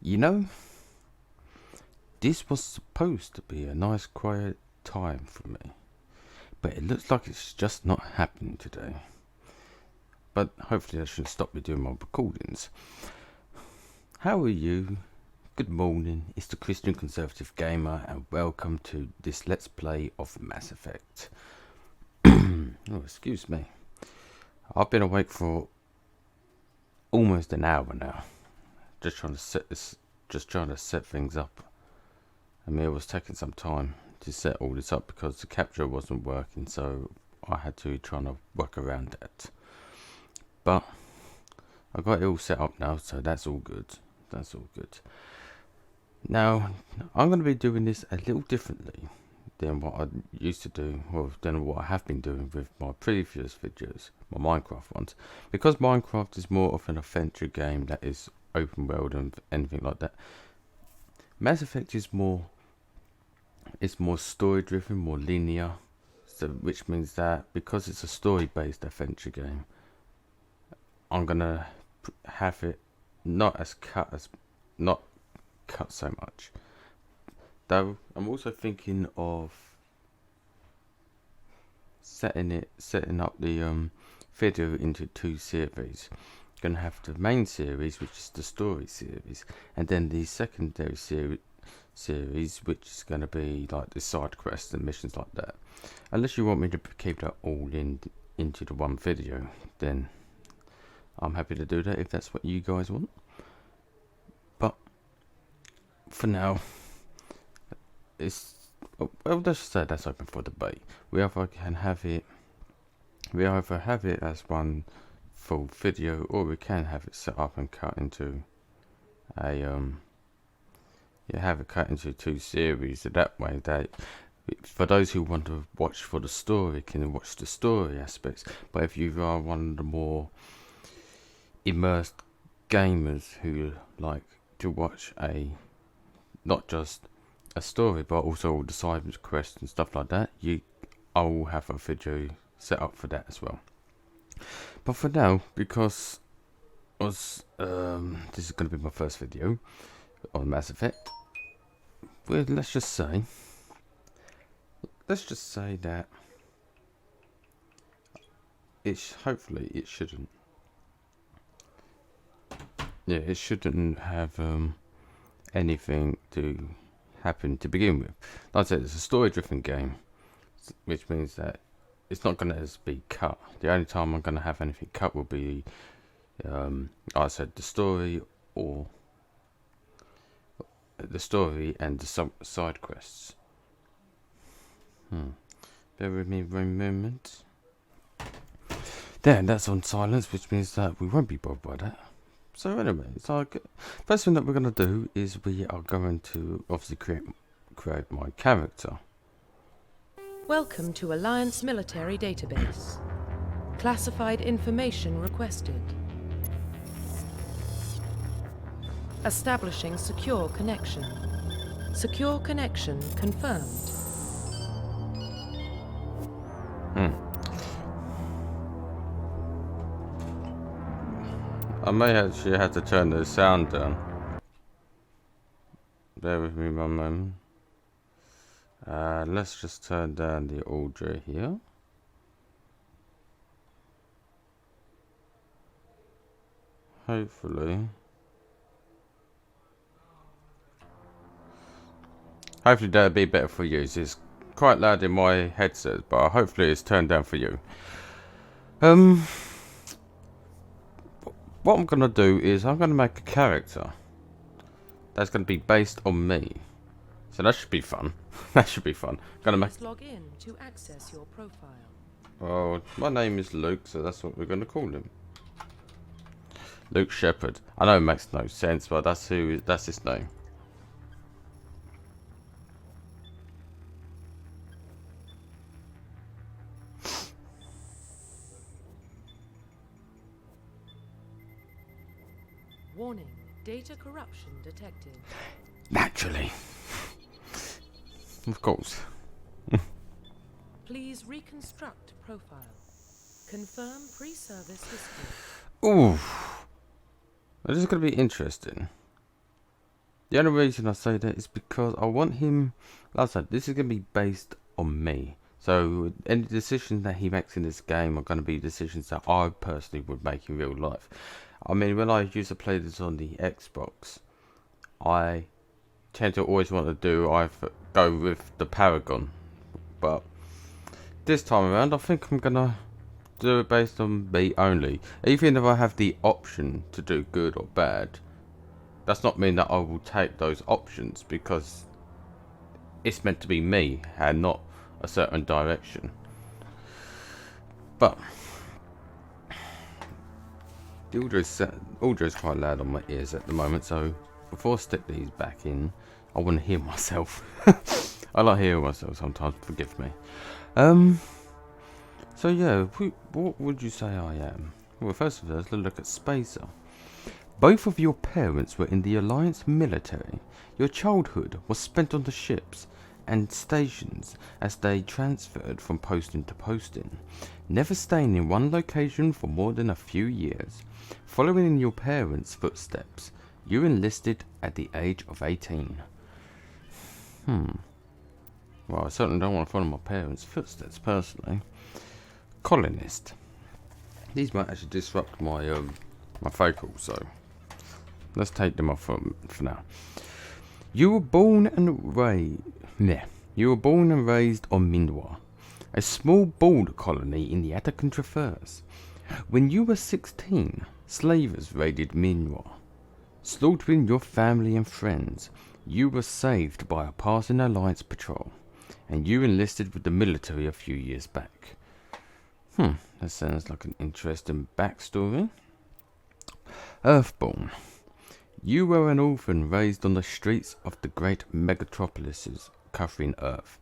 You know, this was supposed to be a nice quiet time for me, but it looks like it's just not happening today. But hopefully that shouldn't stop me doing my recordings. How are you? Good morning, it's the Christian Conservative Gamer and welcome to this Let's Play of Mass Effect. Oh, excuse me. I've been awake for almost an hour now. Just trying to set things up. I mean, it was taking some time to set all this up because the capture wasn't working, so I had to try to work around that. But I got it all set up now, so that's all good. That's all good. Now, I'm going to be doing this a little differently than what I used to do, or than what I have been doing with my previous videos, my Minecraft ones. Because Minecraft is more of an adventure game that is open world and anything like that. Mass Effect is more story driven, more linear. So which means that because it's a story based adventure game, I'm gonna have it not cut so much. Though I'm also thinking of setting up the video into two series. Gonna have the main series, which is the story series, and then the secondary series, which is going to be like the side quests and missions like that. Unless you want me to keep that all into the one video, then I'm happy to do that if that's what you guys want. But for now, let's just say that's open for debate. We either have it as one full video, or we can have it set up and cut into two series. So that way, that for those who want to watch for the story, can watch the story aspects. But if you are one of the more immersed gamers who like to watch not just a story, but also all the side quests and stuff like that, I will have a video set up for that as well. But for now, because this is going to be my first video on Mass Effect, well, let's just say that hopefully it shouldn't. Yeah, it shouldn't have anything to happen to begin with. Like I said, it's a story-driven game, which means that it's not going to be cut. The only time I'm going to have anything cut will be, like I said, the story and the side quests. Bear with me one moment. There, that's on silence, which means that we won't be bothered by that. So anyway, first thing that we're going to do is we are going to obviously create my character. Welcome to Alliance Military Database. Classified information requested. Establishing secure connection. Secure connection confirmed. I may actually have to turn the sound down. Bear with me one moment. Let's just turn down the audio here. Hopefully that'll be better for you. It's quite loud in my headset, but hopefully it's turned down for you. What I'm gonna do is I'm gonna make a character that's gonna be based on me. So that should be fun. That should be fun. Log in to access your profile. Well, my name is Luke, so that's what we're gonna call him. Luke Shepherd. I know it makes no sense, but that's his name. Warning, data corruption detected. Naturally. Of course. Please reconstruct profile. Confirm pre-service history. Ooh. This is going to be interesting. The only reason I say that is because I want him. Like I said, this is going to be based on me. So any decisions that he makes in this game are going to be decisions that I personally would make in real life. I mean, when I used to play this on the Xbox, I tend to always want to go with the Paragon. But this time around, I think I'm going to do it based on me only. Even if I have the option to do good or bad, does not mean that I will take those options, because it's meant to be me and not a certain direction. But the audio is quite loud on my ears at the moment, so before I stick these back in, I want to hear myself. I like hearing myself sometimes, forgive me. So yeah, what would you say I am? Well, first of all, let's look at Spacer. Both of your parents were in the Alliance military. Your childhood was spent on the ships and stations as they transferred from posting to posting, never staying in one location for more than a few years. Following in your parents' footsteps, you enlisted at the age of 18. Well, I certainly don't want to follow my parents' footsteps personally. Colonist. These might actually disrupt my my vocals, so let's take them off for now. You were born and raised on Minwa, a small border colony in the Atakan Traverse. When you were 16, slavers raided Minwa, slaughtering your family and friends. You were saved by a passing Alliance patrol, and you enlisted with the military a few years back. That sounds like an interesting backstory. Earthborn. You were an orphan raised on the streets of the great megatropolises covering Earth.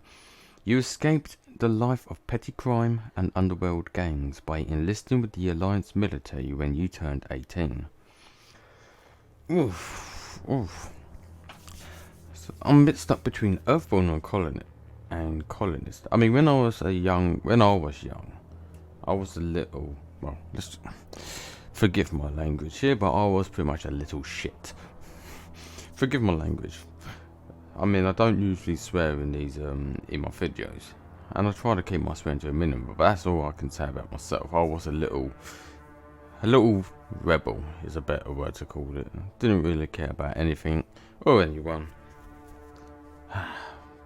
You escaped the life of petty crime and underworld gangs by enlisting with the Alliance military when you turned 18. So I'm a bit stuck between Earthborn and colonist. I mean, when I was young, I was a little, well, let's forgive my language here, but I was pretty much a little shit. Forgive my language. I mean, I don't usually swear in these in my videos, and I try to keep my swearing to a minimum, but that's all I can say about myself. I was a little rebel is a better word to call it. Didn't really care about anything or anyone.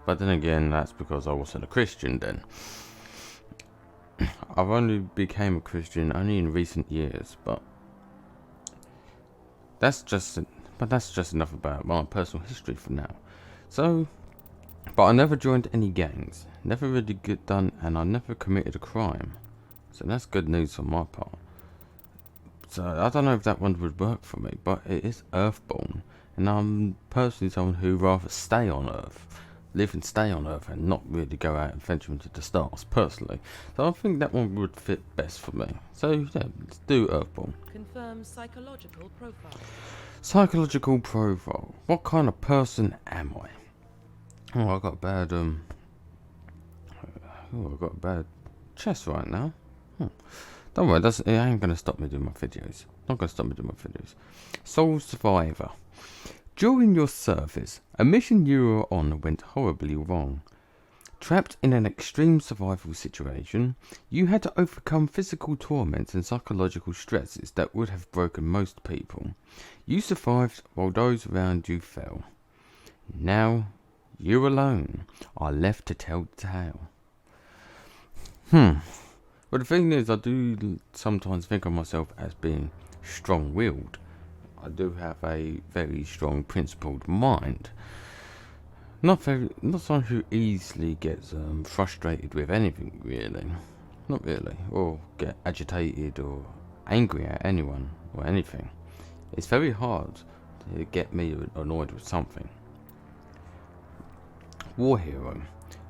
But then again, that's because I wasn't a Christian then. I've only became a Christian only in recent years, but that's just enough about my personal history for now. So, but I never joined any gangs, never really done, and I never committed a crime. So that's good news on my part. So I don't know if that one would work for me, but it is Earthborn, and I'm personally someone who rather stay on Earth, live and stay on Earth, and not really go out and venture into the stars personally. So I think that one would fit best for me. So yeah, let's do Earthborn. Confirm psychological profile. Psychological profile. What kind of person am I? Oh, I got a bad chest right now. Don't worry, it ain't gonna stop me doing my videos. Not gonna stop me doing my videos. Sole survivor. During your service, a mission you were on went horribly wrong. Trapped in an extreme survival situation, you had to overcome physical torments and psychological stresses that would have broken most people. You survived while those around you fell. Now, you alone are left to tell the tale. But the thing is, I do sometimes think of myself as being strong-willed. I do have a very strong, principled mind. Not someone who easily gets frustrated with anything, really. Not really. Or get agitated or angry at anyone or anything. It's very hard to get me annoyed with something. War hero.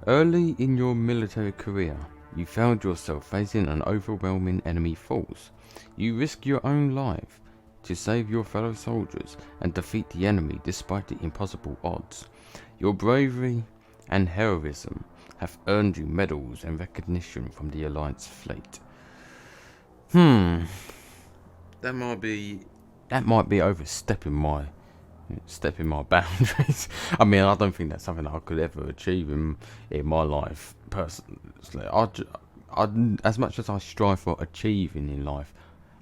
Early in your military career, you found yourself facing an overwhelming enemy force. You risk your own life to save your fellow soldiers and defeat the enemy despite the impossible odds. Your bravery and heroism have earned you medals and recognition from the Alliance fleet. That might be overstepping my stepping my boundaries. I mean, I don't think that's something I could ever achieve in my life personally. As much as I strive for achieving in life,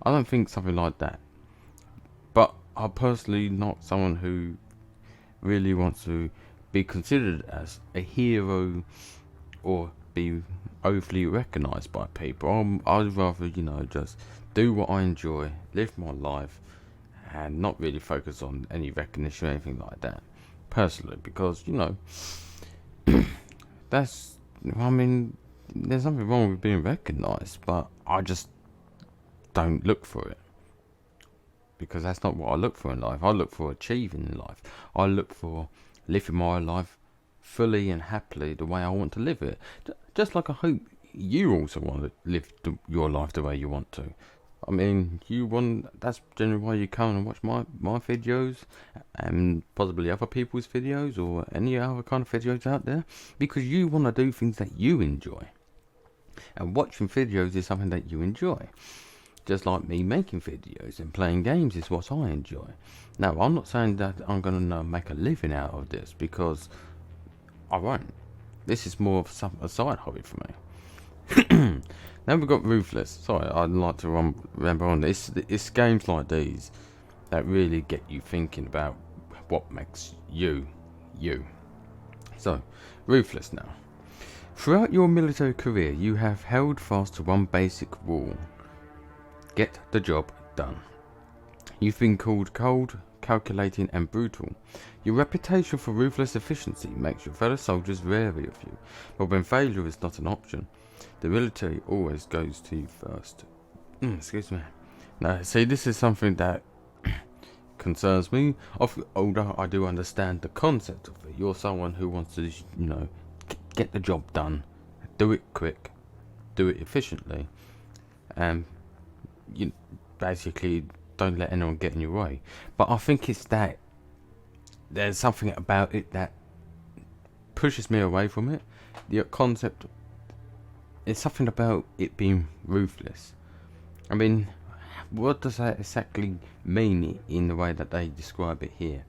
I don't think something like that. But I'm personally not someone who really wants to be considered as a hero or be overly recognised by people. I'd rather, just do what I enjoy, live my life, and not really focus on any recognition or anything like that. Personally, because, that's, I mean, there's nothing wrong with being recognised, but I just don't look for it. Because that's not what I look for in life. I look for achieving in life. I look for living my life fully and happily the way I want to live it. Just like I hope you also want to live your life the way you want to. I mean, that's generally why you come and watch my videos and possibly other people's videos or any other kind of videos out there. Because you want to do things that you enjoy. And watching videos is something that you enjoy. Just like me making videos and playing games is what I enjoy. Now, I'm not saying that I'm going to make a living out of this, because I won't. This is more of a side hobby for me. Now we've got Ruthless. Sorry, I'd like to remember on this. It's games like these that really get you thinking about what makes you, you. So, Ruthless now. Throughout your military career, you have held fast to one basic rule. Get the job done. You've been called cold, calculating and brutal. Your reputation for ruthless efficiency makes your fellow soldiers wary of you, but when failure is not an option, the military always goes to you first. Excuse me. Now, see, this is something that concerns me. Although I do understand the concept of it. You're someone who wants to, get the job done, do it quick, do it efficiently, and you basically don't let anyone get in your way. But I think it's that there's something about it that pushes me away from it. The concept is something about it being ruthless. I mean, what does that exactly mean in the way that they describe it here?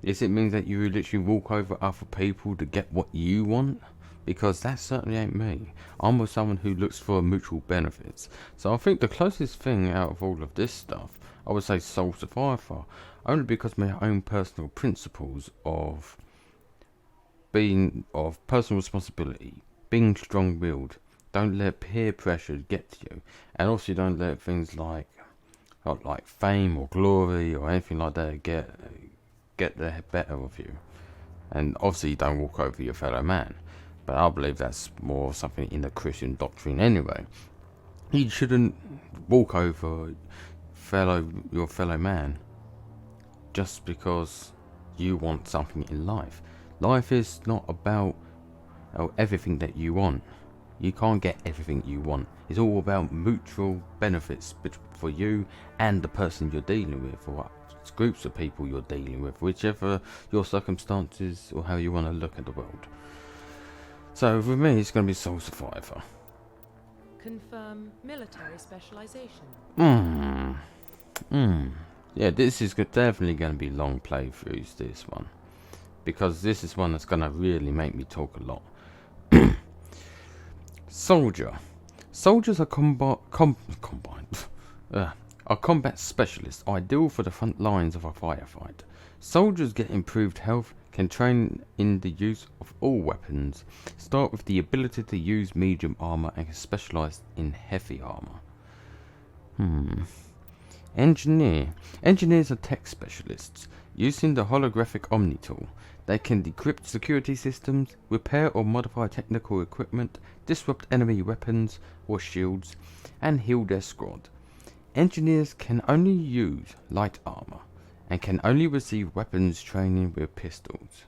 Does it mean that you literally walk over other people to get what you want? Because that certainly ain't me. I'm with someone who looks for mutual benefits. So I think the closest thing out of all of this stuff, I would say Soul Survivor. Only because my own personal principles of personal responsibility, being strong-willed, don't let peer pressure get to you, and also don't let things like fame or glory or anything like that get the better of you. And obviously you don't walk over your fellow man. But I believe that's more something in the Christian doctrine anyway. You shouldn't walk over your fellow man just because you want something in life. Life is not about everything that you want. You can't get everything you want. It's all about mutual benefits for you and the person you're dealing with, or groups of people you're dealing with, whichever your circumstances or how you want to look at the world. So for me, it's going to be Soul Survivor. Confirm military specialization. Yeah, this is definitely going to be long playthroughs, this one. Because this is one that's going to really make me talk a lot. Soldier. Soldiers are are combat specialists, ideal for the front lines of a firefight. Soldiers get improved health, can train in the use of all weapons, start with the ability to use medium armor, and can specialize in heavy armor. Engineer. Engineers are tech specialists. Using the holographic Omni tool, they can decrypt security systems, repair or modify technical equipment, disrupt enemy weapons or shields, and heal their squad. Engineers can only use light armor and can only receive weapons training with pistols.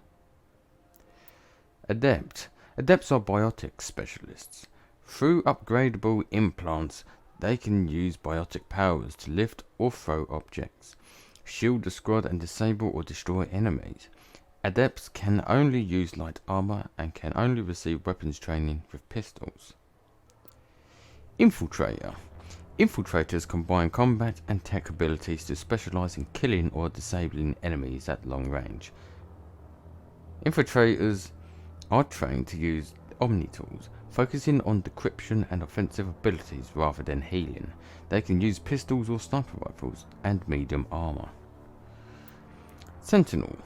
Adept. Adepts are biotic specialists. Through upgradable implants, they can use biotic powers to lift or throw objects, shield the squad, and disable or destroy enemies. Adepts can only use light armor and can only receive weapons training with pistols. Infiltrator. Infiltrators combine combat and tech abilities to specialize in killing or disabling enemies at long range. Infiltrators are trained to use Omni tools, focusing on decryption and offensive abilities rather than healing. They can use pistols or sniper rifles and medium armor. Sentinel.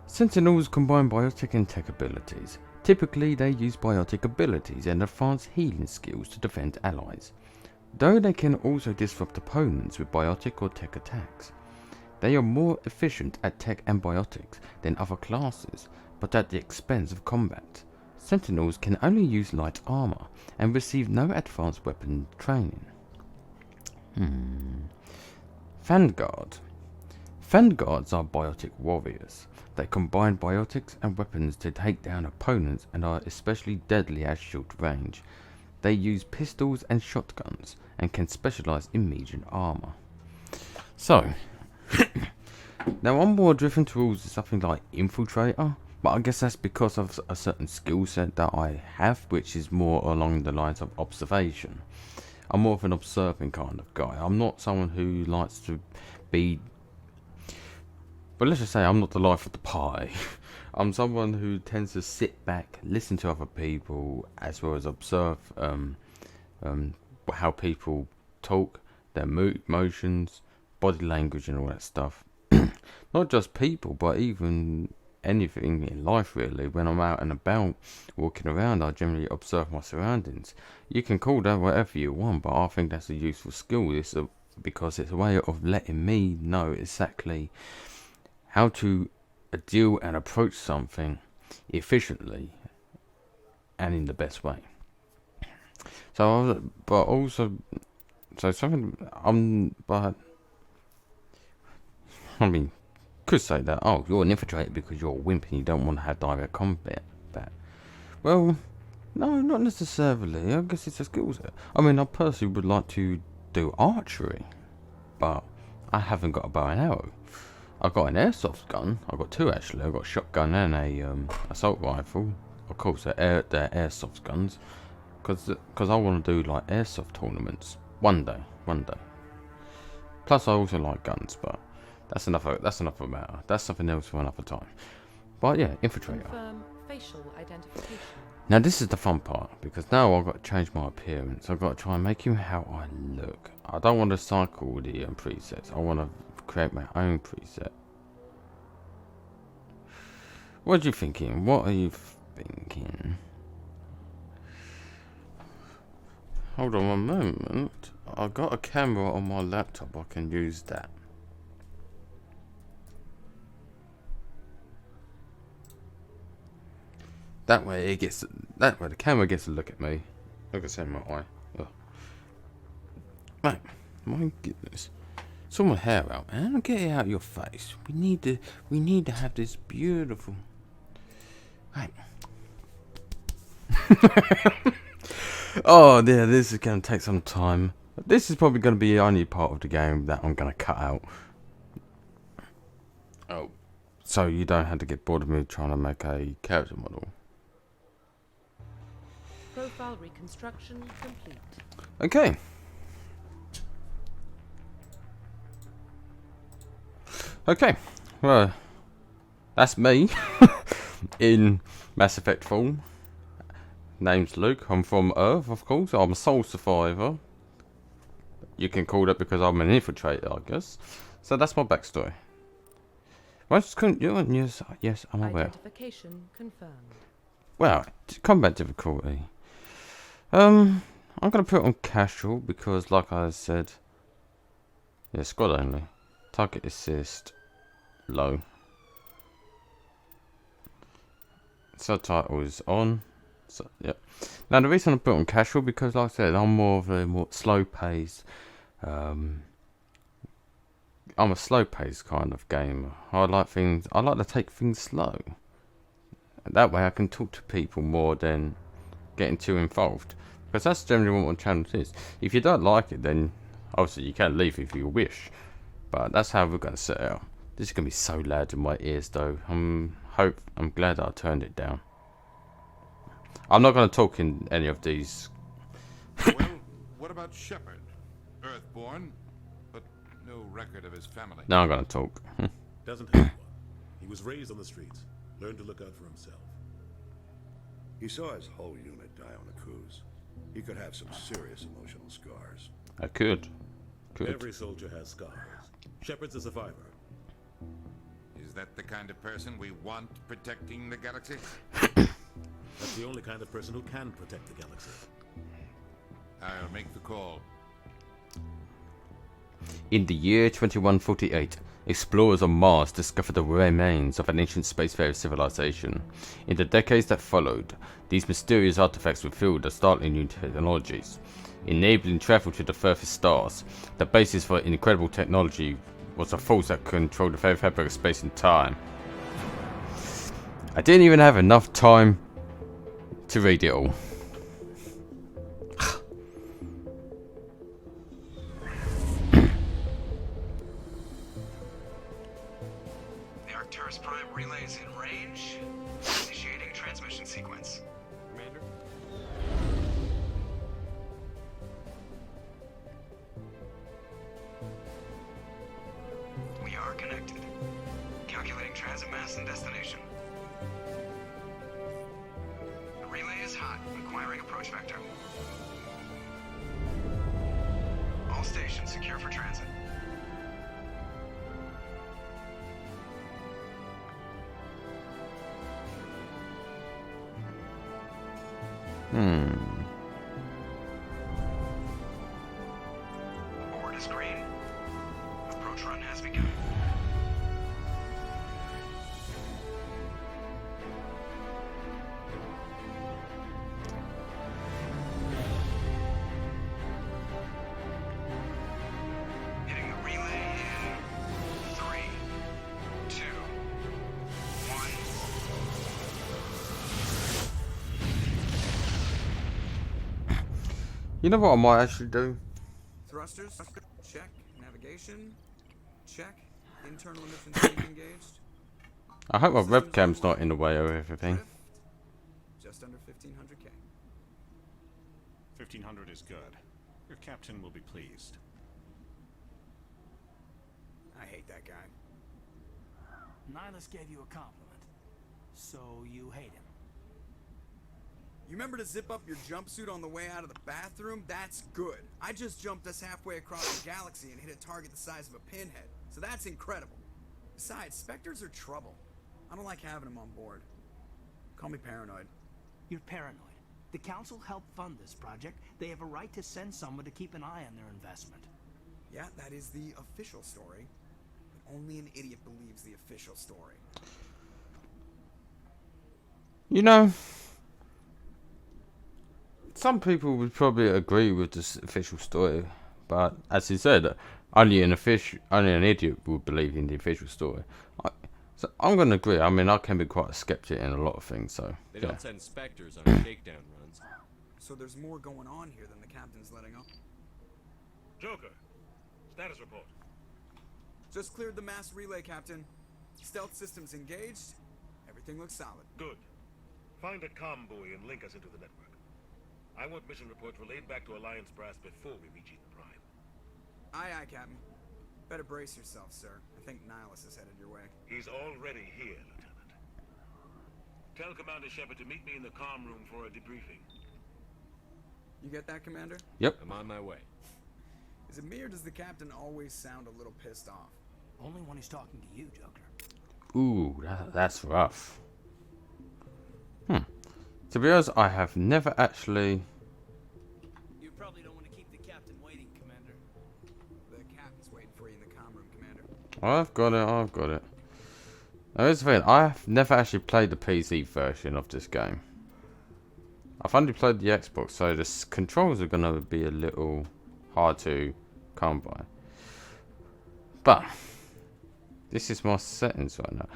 Sentinels combine biotic and tech abilities. Typically, they use biotic abilities and advanced healing skills to defend allies, though they can also disrupt opponents with biotic or tech attacks. They are more efficient at tech and biotics than other classes, but at the expense of combat. Sentinels can only use light armor and receive no advanced weapon training. Vanguard. Vanguards are biotic warriors. They combine biotics and weapons to take down opponents and are especially deadly at short range. They use pistols and shotguns and can specialize in medium armor. So, now I'm more driven towards something like Infiltrator, but I guess that's because of a certain skill set that I have, which is more along the lines of observation. I'm more of an observing kind of guy. I'm not someone who likes to be... But let's just say I'm not the life of the party. I'm someone who tends to sit back, listen to other people, as well as observe how people talk, their emotions, body language and all that stuff. Not just people, but even anything in life really. When I'm out and about, walking around, I generally observe my surroundings. You can call that whatever you want, but I think that's a useful skill. Because it's a way of letting me know exactly how to deal and approach something efficiently and in the best way. So, but also, so something, but I mean, could say that, oh, you're an infiltrator because you're a wimp and you don't want to have direct combat. Well, no, not necessarily. I guess it's a skill set. I mean, I personally would like to do archery, but I haven't got a bow and arrow. I've got an airsoft gun. I've got two actually. I've got a shotgun and a assault rifle. Of course, they're airsoft guns, because I want to do like airsoft tournaments one day. Plus, I also like guns, but that's enough matter. That's something else for another time. But yeah, infiltrator. Confirm facial identification. Now this is the fun part, because now I've got to change my appearance. I've got to try and make him how I look. I don't want to cycle the presets. I want to create my own preset. What are you thinking? What are you thinking? Hold on one moment. I've got a camera on my laptop. I can use that. That way the camera gets a look at me. Look at my eye. Ugh. Right, my goodness. Sort my hair out, man. Get it out of your face. We need to have this beautiful. Right. Oh, yeah, this is gonna take some time. This is probably gonna be the only part of the game that I'm gonna cut out. Oh, so you don't have to get bored of me trying to make a character model. Profile reconstruction complete. Okay. Okay, well, that's me in Mass Effect form. Name's Luke. I'm from Earth, of course. I'm a soul survivor. You can call that because I'm an infiltrator, I guess. So that's my backstory. Yes, I'm aware. Identification confirmed. Well, combat difficulty. I'm gonna put it on casual because, like I said, yeah, squad only. Target assist low. Subtitle is on. So yep. Now the reason I put it on casual because, like I said, I'm more of a more slow paced. I'm a slow paced kind of gamer. I like to take things slow. That way I can talk to people more than getting too involved. Because that's generally what my channel is. If you don't like it, then obviously you can leave if you wish. But that's how we're going to set out. This is going to be so loud in my ears though. I'm glad that I turned it down. I'm not going to talk in any of these. Well, what about Shepard? Earthborn, but no record of his family. Now I'm gonna talk. Doesn't have one. He was raised on the streets. Learned to look out for himself. He saw his whole unit die on a cruise. He could have some serious emotional scars. I could. Every soldier has scars. Shepard's a survivor. Is that the kind of person we want protecting the galaxy? That's the only kind of person who can protect the galaxy. I'll make the call. In the year 2148, explorers on Mars discovered the remains of an ancient spacefarer civilization. In the decades that followed, these mysterious artifacts revealed a startling new technologies, enabling travel to the furthest stars. The basis for incredible technology was a force that controlled the very fabric of space and time. I didn't even have enough time to read it all. The Arcturus Prime relay is in range. Initiating transmission sequence. Commander? We are connected. Calculating transit mass and destination. The relay is hot, requiring approach vector. All stations secure for transit. Board is green. Approach run has begun. Hitting the relay in 3, 2, 1. You know what I might actually do? Thrusters, check. Navigation, check. Internal emissions tank engaged. I hope my webcam's not in the way of everything. Drift, just under 1500K. 1500 is good. Your captain will be pleased. I hate that guy. Nihilus gave you a compliment, so you hate him. You remember to zip up your jumpsuit on the way out of the bathroom? That's good. I just jumped us halfway across the galaxy and hit a target the size of a pinhead, so that's incredible. Besides, Spectres are trouble. I don't like having them on board. Call me paranoid. You're paranoid. The Council helped fund this project. They have a right to send someone to keep an eye on their investment. Yeah, that is the official story. But only an idiot believes the official story. You know, some people would probably agree with this official story, but as he said, only an idiot would believe in the official story. So I'm going to agree. I mean, I can be quite a skeptic in a lot of things, so They yeah. don't send Spectres on shakedown runs. So there's more going on here than the captain's letting on. Joker, status report. Just cleared the mass relay, Captain. Stealth systems engaged. Everything looks solid. Good. Find a comm buoy and link us into the network. I want mission reports relayed back to Alliance brass before we reach Ethan Prime. Aye, aye, Captain. Better brace yourself, sir. I think Nihilus is headed your way. He's already here, Lieutenant. Tell Commander Shepard to meet me in the comm room for a debriefing. You get that, Commander? Yep. I'm on my way. Is it me or does the captain always sound a little pissed off? Only when he's talking to you, Joker. Ooh, that's rough. To be honest, I have never actually... You probably don't want to keep the captain waiting, Commander. The captain's waiting for you in the comm room, Commander. I've got it. Now, here's the thing, I've never actually played the PC version of this game. I've only played the Xbox, so the controls are going to be a little hard to come by. But, this is my settings right now.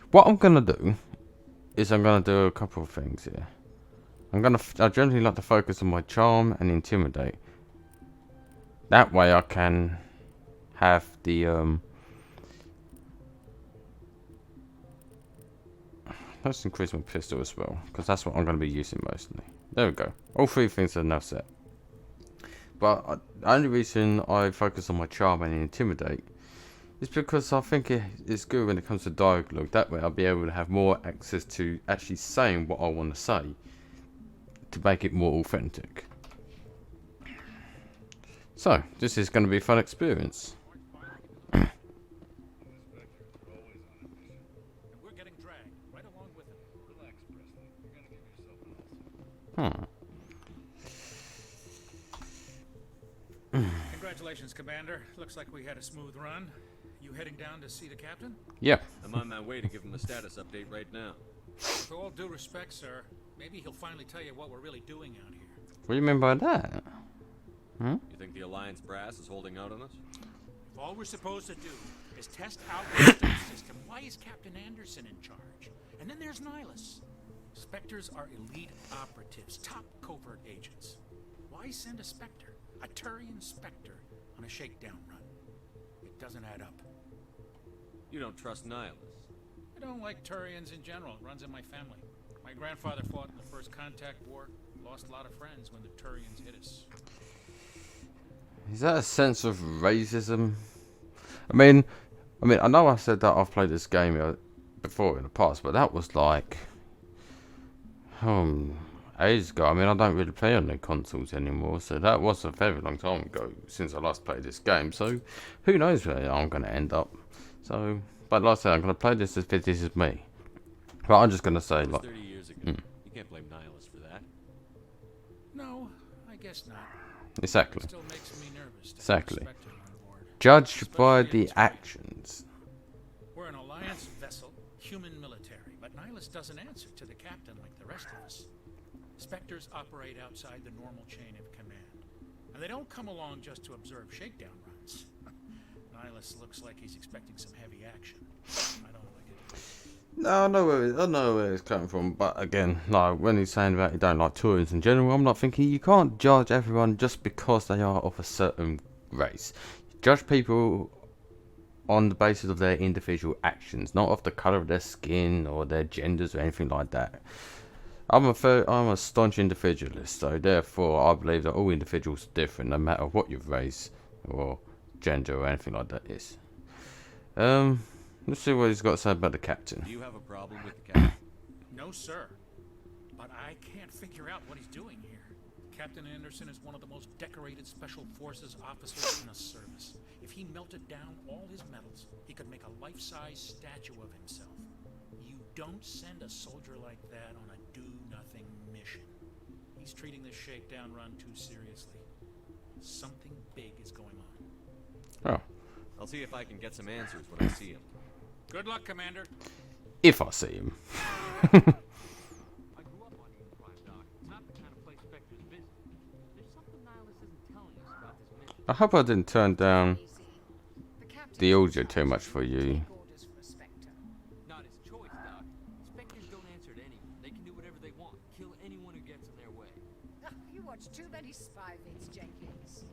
What I'm going to do is I'm going to do a couple of things here. I generally like to focus on my charm and intimidate. That way I can have the let's increase my pistol as well, because that's what I'm going to be using mostly. There we go. All three things are now set. but the only reason I focus on my charm and intimidate is because I think it's good when it comes to dialogue. That way I'll be able to have more access to actually saying what I want to say to make it more authentic. So, this is going to be a fun experience. And we're getting dragged right along with him. Relax, Presley. You're gonna give yourself an ulcer. Congratulations, Commander. Looks like we had a smooth run. You heading down to see the captain? Yeah. I'm on my way to give him a status update right now. With all due respect, sir, maybe he'll finally tell you what we're really doing out here. What do you mean by that? You think the Alliance brass is holding out on us? If all we're supposed to do is test out the stealth system, why is Captain Anderson in charge? And then there's Nihilus. Spectres are elite operatives, top covert agents. Why send a Spectre, a Turian Spectre, on a shakedown run? It doesn't add up. You don't trust Nihilus. I don't like Turians in general. It runs in my family. My grandfather fought in the First Contact War. Lost a lot of friends when the Turians hit us. Is that a sense of racism? I mean, I know I said that I've played this game before in the past, but that was like ages ago. I mean, I don't really play on the consoles anymore, so that was a very long time ago since I last played this game. So who knows where I'm going to end up? So, but like I said, I'm going to play this as if this is me. But I'm just going to say, like, 30 years ago. You can't blame Nihilus for that. No, I guess not. Exactly. It still makes me nervous to Exactly. have a Spectre on board. Judged by Especially in the this way. actions. We're an Alliance vessel, human military, but Nihilus doesn't answer to the captain like the rest of us. Spectres operate outside the normal chain of command, and they don't come along just to observe shakedown runs. Nihilus looks like he's expecting some heavy action. I don't like it. No, I know where it's coming from, but again, like when he's saying about he don't like Turians in general, I'm not thinking you can't judge everyone just because they are of a certain race. Judge people on the basis of their individual actions, not of the colour of their skin or their genders or anything like that. I'm a staunch individualist, so therefore I believe that all individuals are different, no matter what your race or gender or anything like that is. Let's see what he's got to say about the captain. Do you have a problem with the captain? No, sir. But I can't figure out what he's doing here. Captain Anderson is one of the most decorated Special Forces officers in the service. If he melted down all his medals, he could make a life-size statue of himself. You don't send a soldier like that on a do-nothing mission. He's treating this shakedown run too seriously. Something big is going on. Oh. I'll see if I can get some answers when I see him. Good luck, Commander. If I see him. I grew up on Eden Prime, Doc. It's not the kind of place Spectres visit. There's something Nihilus isn't telling us about this mission. I hope I didn't turn down the audio too much for you. Not his choice, Doc. Spectres don't answer to anyone. They can do whatever they want. Kill anyone who gets in their way. You watch too many spy vids, Jenkins.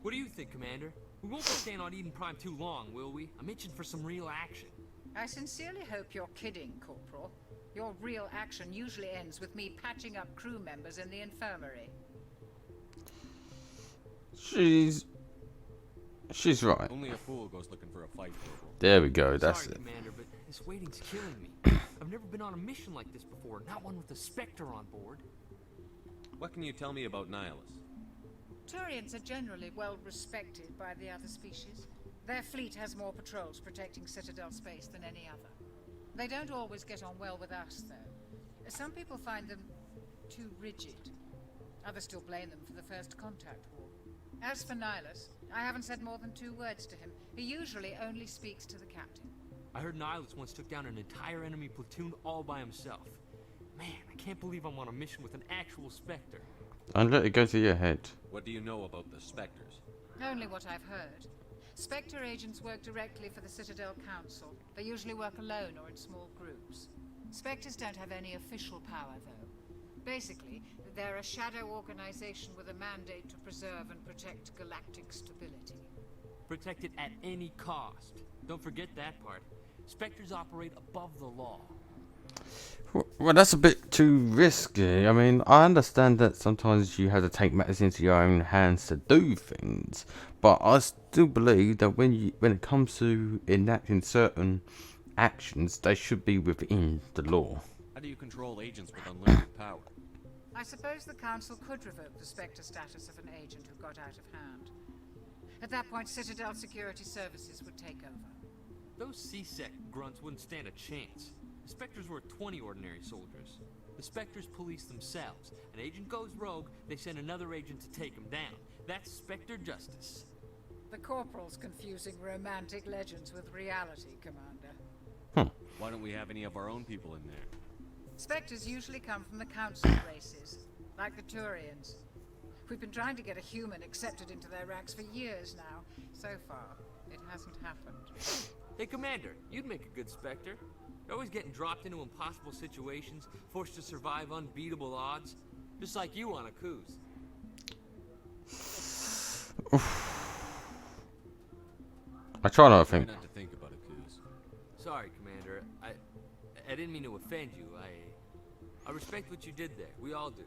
What do you think, Commander? We won't be staying on Eden Prime too long, will we? I'm itching for some real action. I sincerely hope you're kidding, Corporal. Your real action usually ends with me patching up crew members in the infirmary. She's right. Only a fool goes looking for a fight, Corporal. There we go, that's Sorry, it. Commander, but this waiting's killing me. I've never been on a mission like this before, not one with a Spectre on board. What can you tell me about Nihilus? Turians are generally well respected by the other species. Their fleet has more patrols protecting Citadel space than any other. They don't always get on well with us, though. Some people find them too rigid. Others still blame them for the First Contact War. As for Nihilus, I haven't said more than 2 words to him. He usually only speaks to the captain. I heard Nihilus once took down an entire enemy platoon all by himself. Man, I can't believe I'm on a mission with an actual Spectre. And let it go to your head. What do you know about the Spectres? Only what I've heard. Spectre agents work directly for the Citadel Council. They usually work alone or in small groups. Spectres don't have any official power, though. Basically, they're a shadow organization with a mandate to preserve and protect galactic stability. Protect it at any cost. Don't forget that part. Spectres operate above the law. Well, that's a bit too risky. I mean, I understand that sometimes you have to take matters into your own hands to do things, but I still believe that when it comes to enacting certain actions, they should be within the law. How do you control agents with unlimited power? I suppose the Council could revoke the Spectre status of an agent who got out of hand. At that point, Citadel Security Services would take over. Those C-Sec grunts wouldn't stand a chance. The Spectres were 20 ordinary soldiers. The Spectres police themselves. An agent goes rogue, they send another agent to take him down. That's Spectre justice. The Corporal's confusing romantic legends with reality, Commander. Why don't we have any of our own people in there? Spectres usually come from the Council races, like the Turians. We've been trying to get a human accepted into their ranks for years now. So far, it hasn't happened. Hey, Commander, you'd make a good Spectre. You're always getting dropped into impossible situations, forced to survive unbeatable odds. Just like you on a cruise. I try not to think. Try not to think about a cruise. Sorry, Commander. I didn't mean to offend you. I respect what you did there. We all do.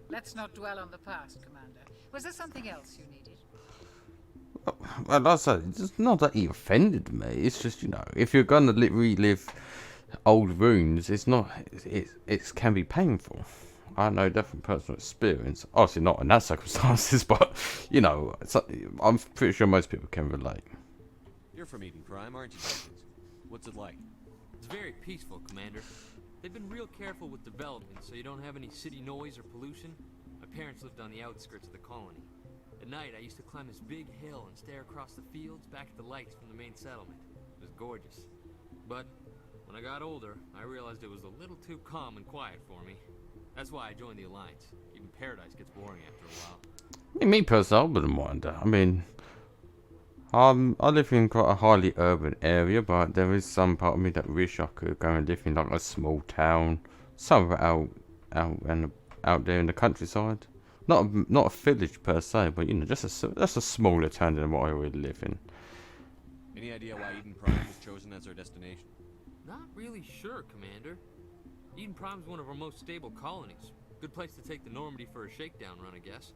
Let's not dwell on the past, Commander. Was there something else you needed? Well, like I said, it's not that he offended me. It's just, you know, if you're gonna relive old wounds, it can be painful. I know that from personal experience. Obviously not in that circumstances, but you know, I'm pretty sure most people can relate. You're from Eden Prime, aren't you, Jenkins? What's it like? It's very peaceful, Commander. They've been real careful with development, so you don't have any city noise or pollution. My parents lived on the outskirts of the colony. At night, I used to climb this big hill and stare across the fields back at the lights from the main settlement. It was gorgeous. But when I got older, I realized it was a little too calm and quiet for me. That's why I joined the Alliance. Even paradise gets boring after a while. Me personally, I wouldn't mind that. I mean, I live in quite a highly urban area, but there is some part of me that wish I could go and live in like a small town, somewhere out there in the countryside. Not a village per se, but you know, just a smaller town than what I already live in. Any idea why Eden Prime was chosen as our destination? Not really sure, Commander. Eden Prime's one of our most stable colonies. Good place to take the Normandy for a shakedown run, I guess.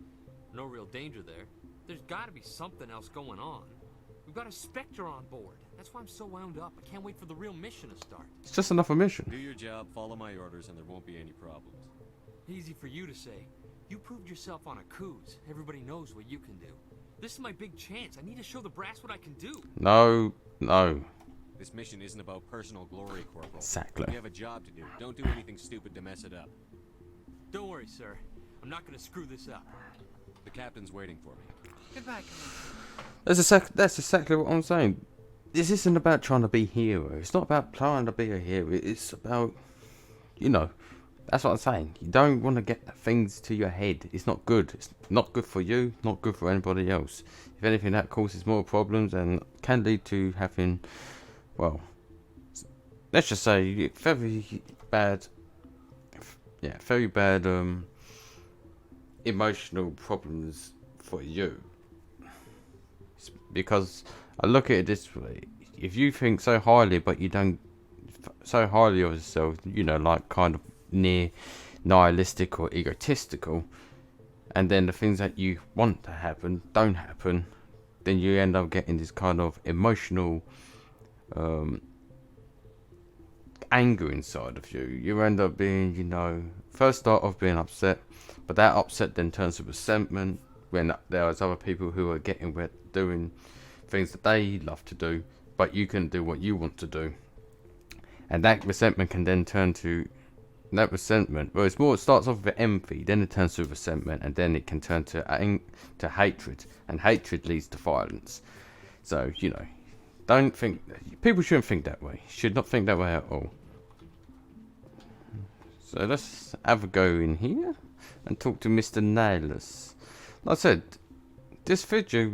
No real danger there. There's gotta be something else going on. We've got a Spectre on board. That's why I'm so wound up. I can't wait for the real mission to start. It's just another mission. Do your job, follow my orders, and there won't be any problems. Easy for you to say. You proved yourself on a cruise. Everybody knows what you can do. This is my big chance. I need to show the brass what I can do. No. This mission isn't about personal glory, Corporal. Exactly. You have a job to do. Don't do anything stupid to mess it up. Don't worry, sir. I'm not gonna screw this up. The captain's waiting for me. Goodbye, Commander. That's exactly what I'm saying. This isn't about trying to be a hero. It's not about trying to be a hero. It's about, you know, that's what I'm saying. You don't want to get things to your head. It's not good. It's not good for you, not good for anybody else. If anything, that causes more problems and can lead to having, well, let's just say very bad emotional problems for you. Because I look at it this way: if you think so highly, but you don't so highly of yourself, you know, like kind of near nihilistic or egotistical, and then the things that you want to happen don't happen, then you end up getting this kind of emotional anger inside of you. You end up being, you know, first start off being upset, but that upset then turns to resentment when there is other people who are getting with doing things that they love to do, but you can do what you want to do, and that resentment can then turn to well, it's more, it starts off with empathy, then it turns to resentment, and then it can turn to hatred, and hatred leads to violence. So, you know, don't think, people shouldn't think that way, should not think that way at all. So let's have a go in here and talk to Mr. Nailus. Like I said, this video,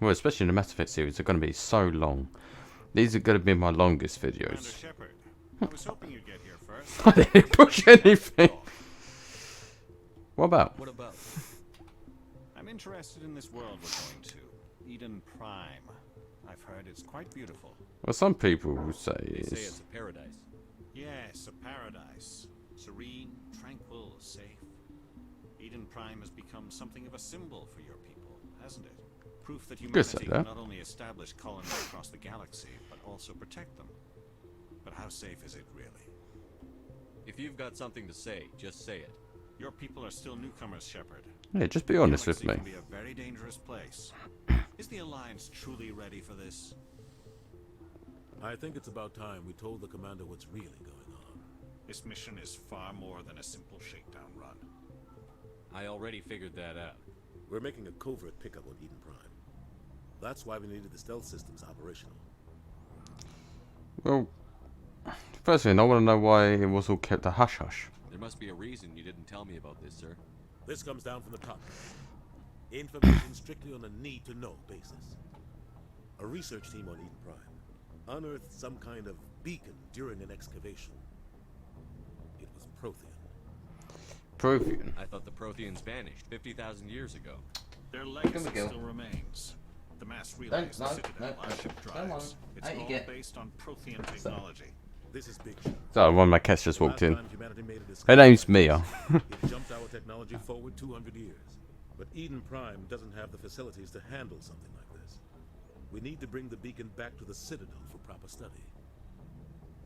well, especially in the Mass Effect series, are going to be so long. These are going to be my longest videos. Shepard, I was hoping you'd get here first. I didn't push anything. What about? I'm interested in this world we're going to. Eden Prime. I've heard it's quite beautiful. Well, some people will say They say it's it's a paradise. Yes, a paradise. Serene, tranquil, safe. Eden Prime has become something of a symbol for your people, hasn't it? Proof that humanity can not only establish colonies across the galaxy, but also protect them. But how safe is it really? If you've got something to say, just say it. Your people are still newcomers, Shepard. Yeah, just be honest with me. Can be a very dangerous place. Is the Alliance truly ready for this? I think it's about time we told the commander what's really going on. This mission is far more than a simple shakedown run. I already figured that out. We're making a covert pickup on Eden Prime. That's why we needed the stealth systems operational. Well, first thing, I want to know why it was all kept a hush-hush. There must be a reason you didn't tell me about this, sir. This comes down from the top. Information strictly on a need-to-know basis. A research team on Eden Prime unearthed some kind of beacon during an excavation. It was Prothean. Prothean? I thought the Protheans vanished 50,000 years ago. Their legacy still remains. The mass relays, the Citadel, ship drives. It's all based on Prothean technology. This is big. So one of my cats just walked in. Her name's Mia. It jumped our technology forward 200 years. But Eden Prime doesn't have the facilities to handle something like this. We need to bring the beacon back to the Citadel for proper study.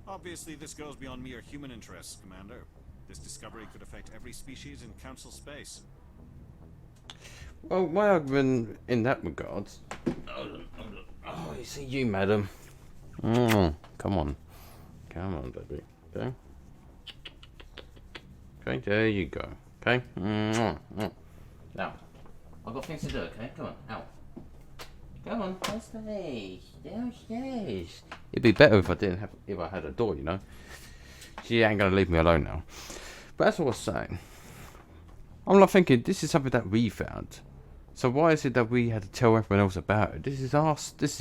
Obviously, this goes beyond mere human interests, Commander. This discovery could affect every species in Council space. Well, my argument in that regards... Oh, you see you, madam. Come on. Come on, baby. Okay. Okay, there you go. Okay? Now, I've got things to do, okay? Come on, out. Come on, downstairs. Downstairs. It'd be better if I had a door, you know? She ain't gonna leave me alone now. But that's what I was saying. I'm not thinking, this is something that we found. So why is it that we had to tell everyone else about it? This is ours. This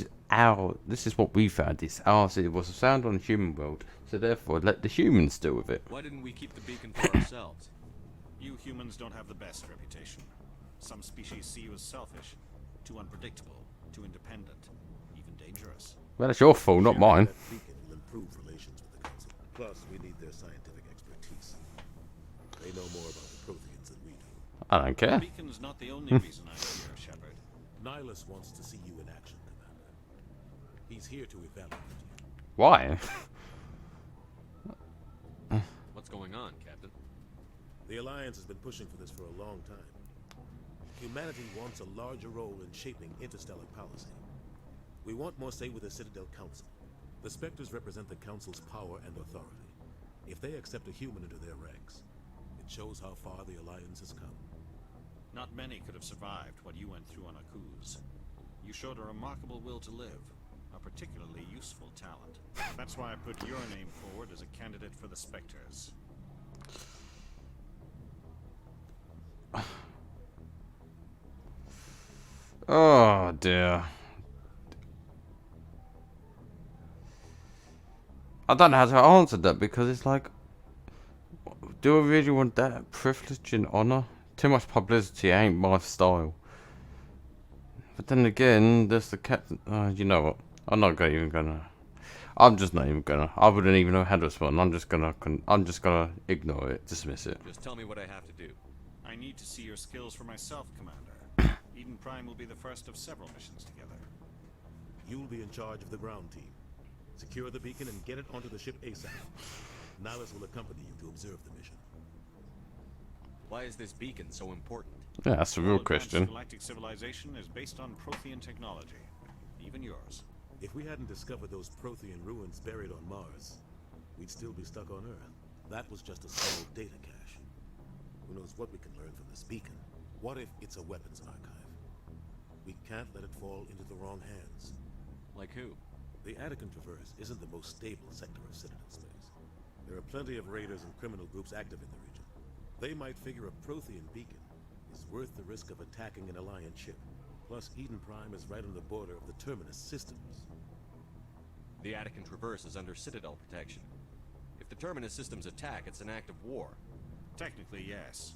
is what we found. It's ours. It was found on the human world. So therefore, let the humans deal with it. Why didn't we keep the beacon for ourselves? You humans don't have the best reputation. Some species see you as selfish, too unpredictable, too independent, even dangerous. Well, that's your fault, not mine. That beacon will improve relations with the Council. Plus, we need their scientific expertise. They know more about the Protheans than we do. I don't care. The beacon's not the only reason I'm here, Shepard. Nihilus wants to see you in action, Commander. He's here to evaluate you. Why? What's going on, Captain? The Alliance has been pushing for this for a long time. Humanity wants a larger role in shaping interstellar policy. We want more say with the Citadel Council. The Spectres represent the Council's power and authority. If they accept a human into their ranks, it shows how far the Alliance has come. Not many could have survived what you went through on Akuz. You showed a remarkable will to live, a particularly useful talent. That's why I put your name forward as a candidate for the Spectres. Oh dear. I don't know how to answer that because it's like, do I really want that privilege and honor? Too much publicity ain't my style. But then again, there's the captain. You know what? I'm not even gonna. I'm just not even gonna. I wouldn't even know how to respond. I'm just gonna ignore it, dismiss it. Just tell me what I have to do. I need to see your skills for myself, Commander. Eden Prime will be the first of several missions together. You'll be in charge of the ground team. Secure the beacon and get it onto the ship ASAP. Nihilus will accompany you to observe the mission. Why is this beacon so important? Yeah, that's a real question. Galactic civilization is based on Prothean technology, even yours. If we hadn't discovered those Prothean ruins buried on Mars, we'd still be stuck on Earth. That was just a small data cache. Who knows what we can learn from this beacon? What if it's a weapons archive? We can't let it fall into the wrong hands. Like who? The Attican Traverse isn't the most stable sector of Citadel space. There are plenty of raiders and criminal groups active in the region. They might figure a Prothean beacon is worth the risk of attacking an Alliance ship. Plus, Eden Prime is right on the border of the Terminus systems. The Attican Traverse is under Citadel protection. If the Terminus systems attack, it's an act of war. Technically, yes.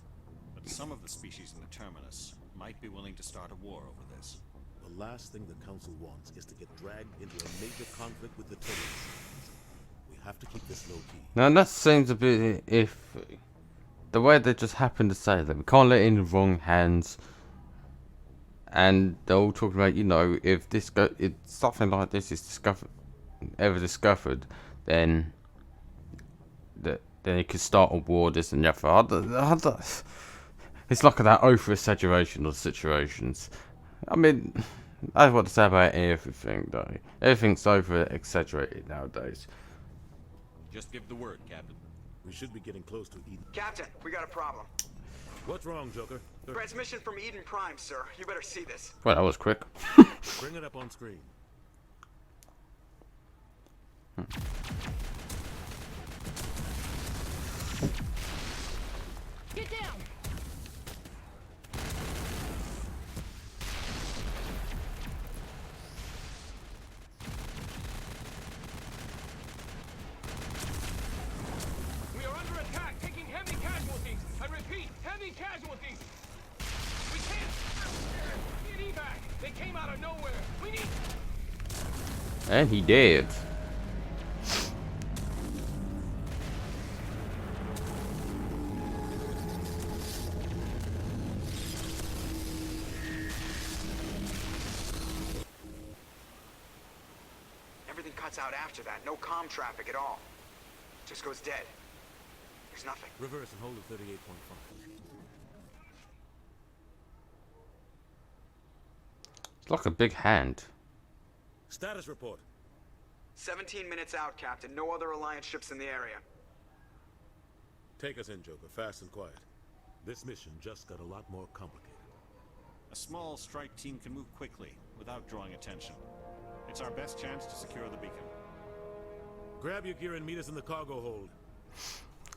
But some of the species in the Terminus might be willing to start a war over this. The last thing the Council wants is to get dragged into a major conflict with the Terminus. We have to keep this low key. Now that seems a bit iffy. The way they just happened to say that we can't let it in the wrong hands, and they're all talking about, you know, if something like this is ever discovered, then it could start a war. This and the other. It's like that over exaggeration of situations. I mean, that's what to say about everything, though. Everything's over exaggerated nowadays. Just give the word, Captain. We should be getting close to Eden. Captain, we got a problem. What's wrong, Joker? Transmission from Eden Prime, sir. You better see this. Well, that was quick. Bring it up on screen. Get down! We are under attack, taking heavy casualties. I repeat, heavy casualties. We can't get evac. They came out of nowhere. We need. And he did. Everything cuts out after that. No comm traffic at all. Just goes dead. There's nothing. Reverse and hold at 38.5. It's like a big hand. Status report. 17 minutes out, Captain. No other Alliance ships in the area. Take us in, Joker. Fast and quiet. This mission just got a lot more complicated. A small strike team can move quickly, without drawing attention. It's our best chance to secure the beacon. Grab your gear and meet us in the cargo hold.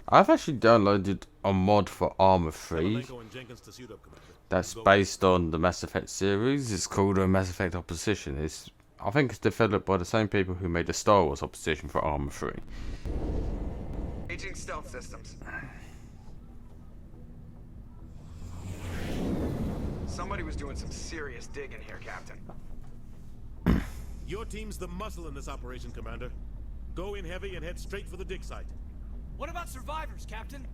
I've actually downloaded a mod for Armor 3 and Jenkins to suit up, Commander. that's based on the Mass Effect series. It's called Mass Effect Opposition. I think it's developed by the same people who made the Star Wars Opposition for Armor 3. Aging stealth systems. Somebody was doing some serious digging here, Captain. Your team's the muscle in this operation, Commander. Go in heavy and head straight for the dig site. What about survivors, Captain?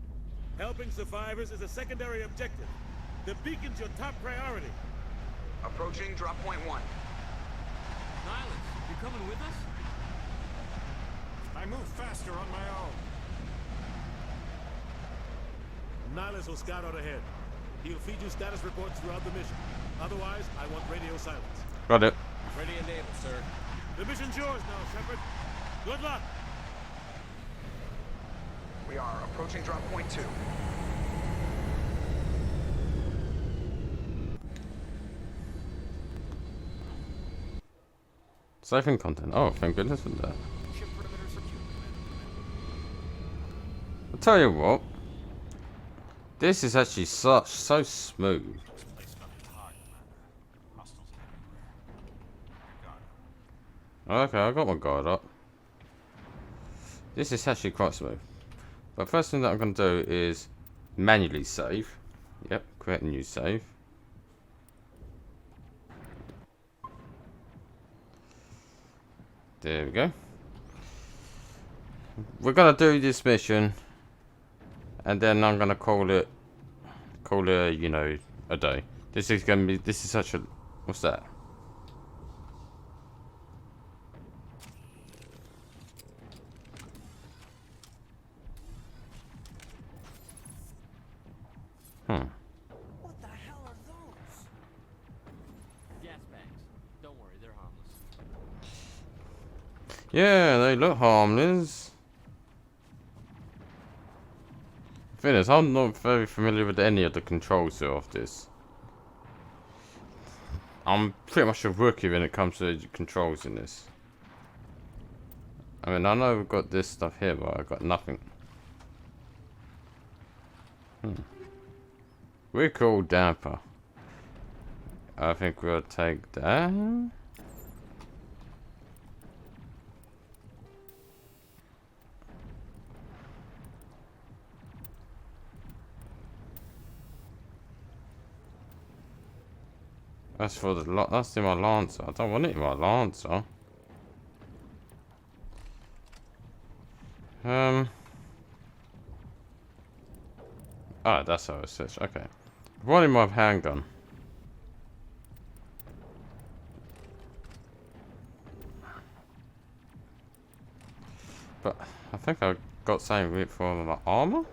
Helping survivors is a secondary objective. The beacon's your top priority. Approaching drop point 1. Nihilus, you coming with us? I move faster on my own. Nihilus will scout out ahead. He'll feed you status reports throughout the mission. Otherwise, I want radio silence. Got it. Ready and able, sir. The mission's yours now, Shepard. Good luck. We are approaching drop point 2. Saving content. Oh, thank goodness for that. I'll tell you what. This is actually so smooth. Okay, I got my guard up. This is actually quite smooth. But first thing that I'm going to do is manually save. Yep, create a new save. There we go. We're going to do this mission. And then I'm going to call it, you know, a day. This is such a, what's that? What the hell are those? Gas bags. Don't worry, they're harmless. Yeah, they look harmless. Thing is, I'm not very familiar with any of the controls of this. I'm pretty much a rookie when it comes to the controls in this. I mean, I know we've got this stuff here, but I've got nothing. Recoil damper. I think we'll take that. That's for the that's in my Lancer. I don't want it in my Lancer. Oh, that's how it says. Okay. Wanting my handgun. But I think I got something with it for the armor?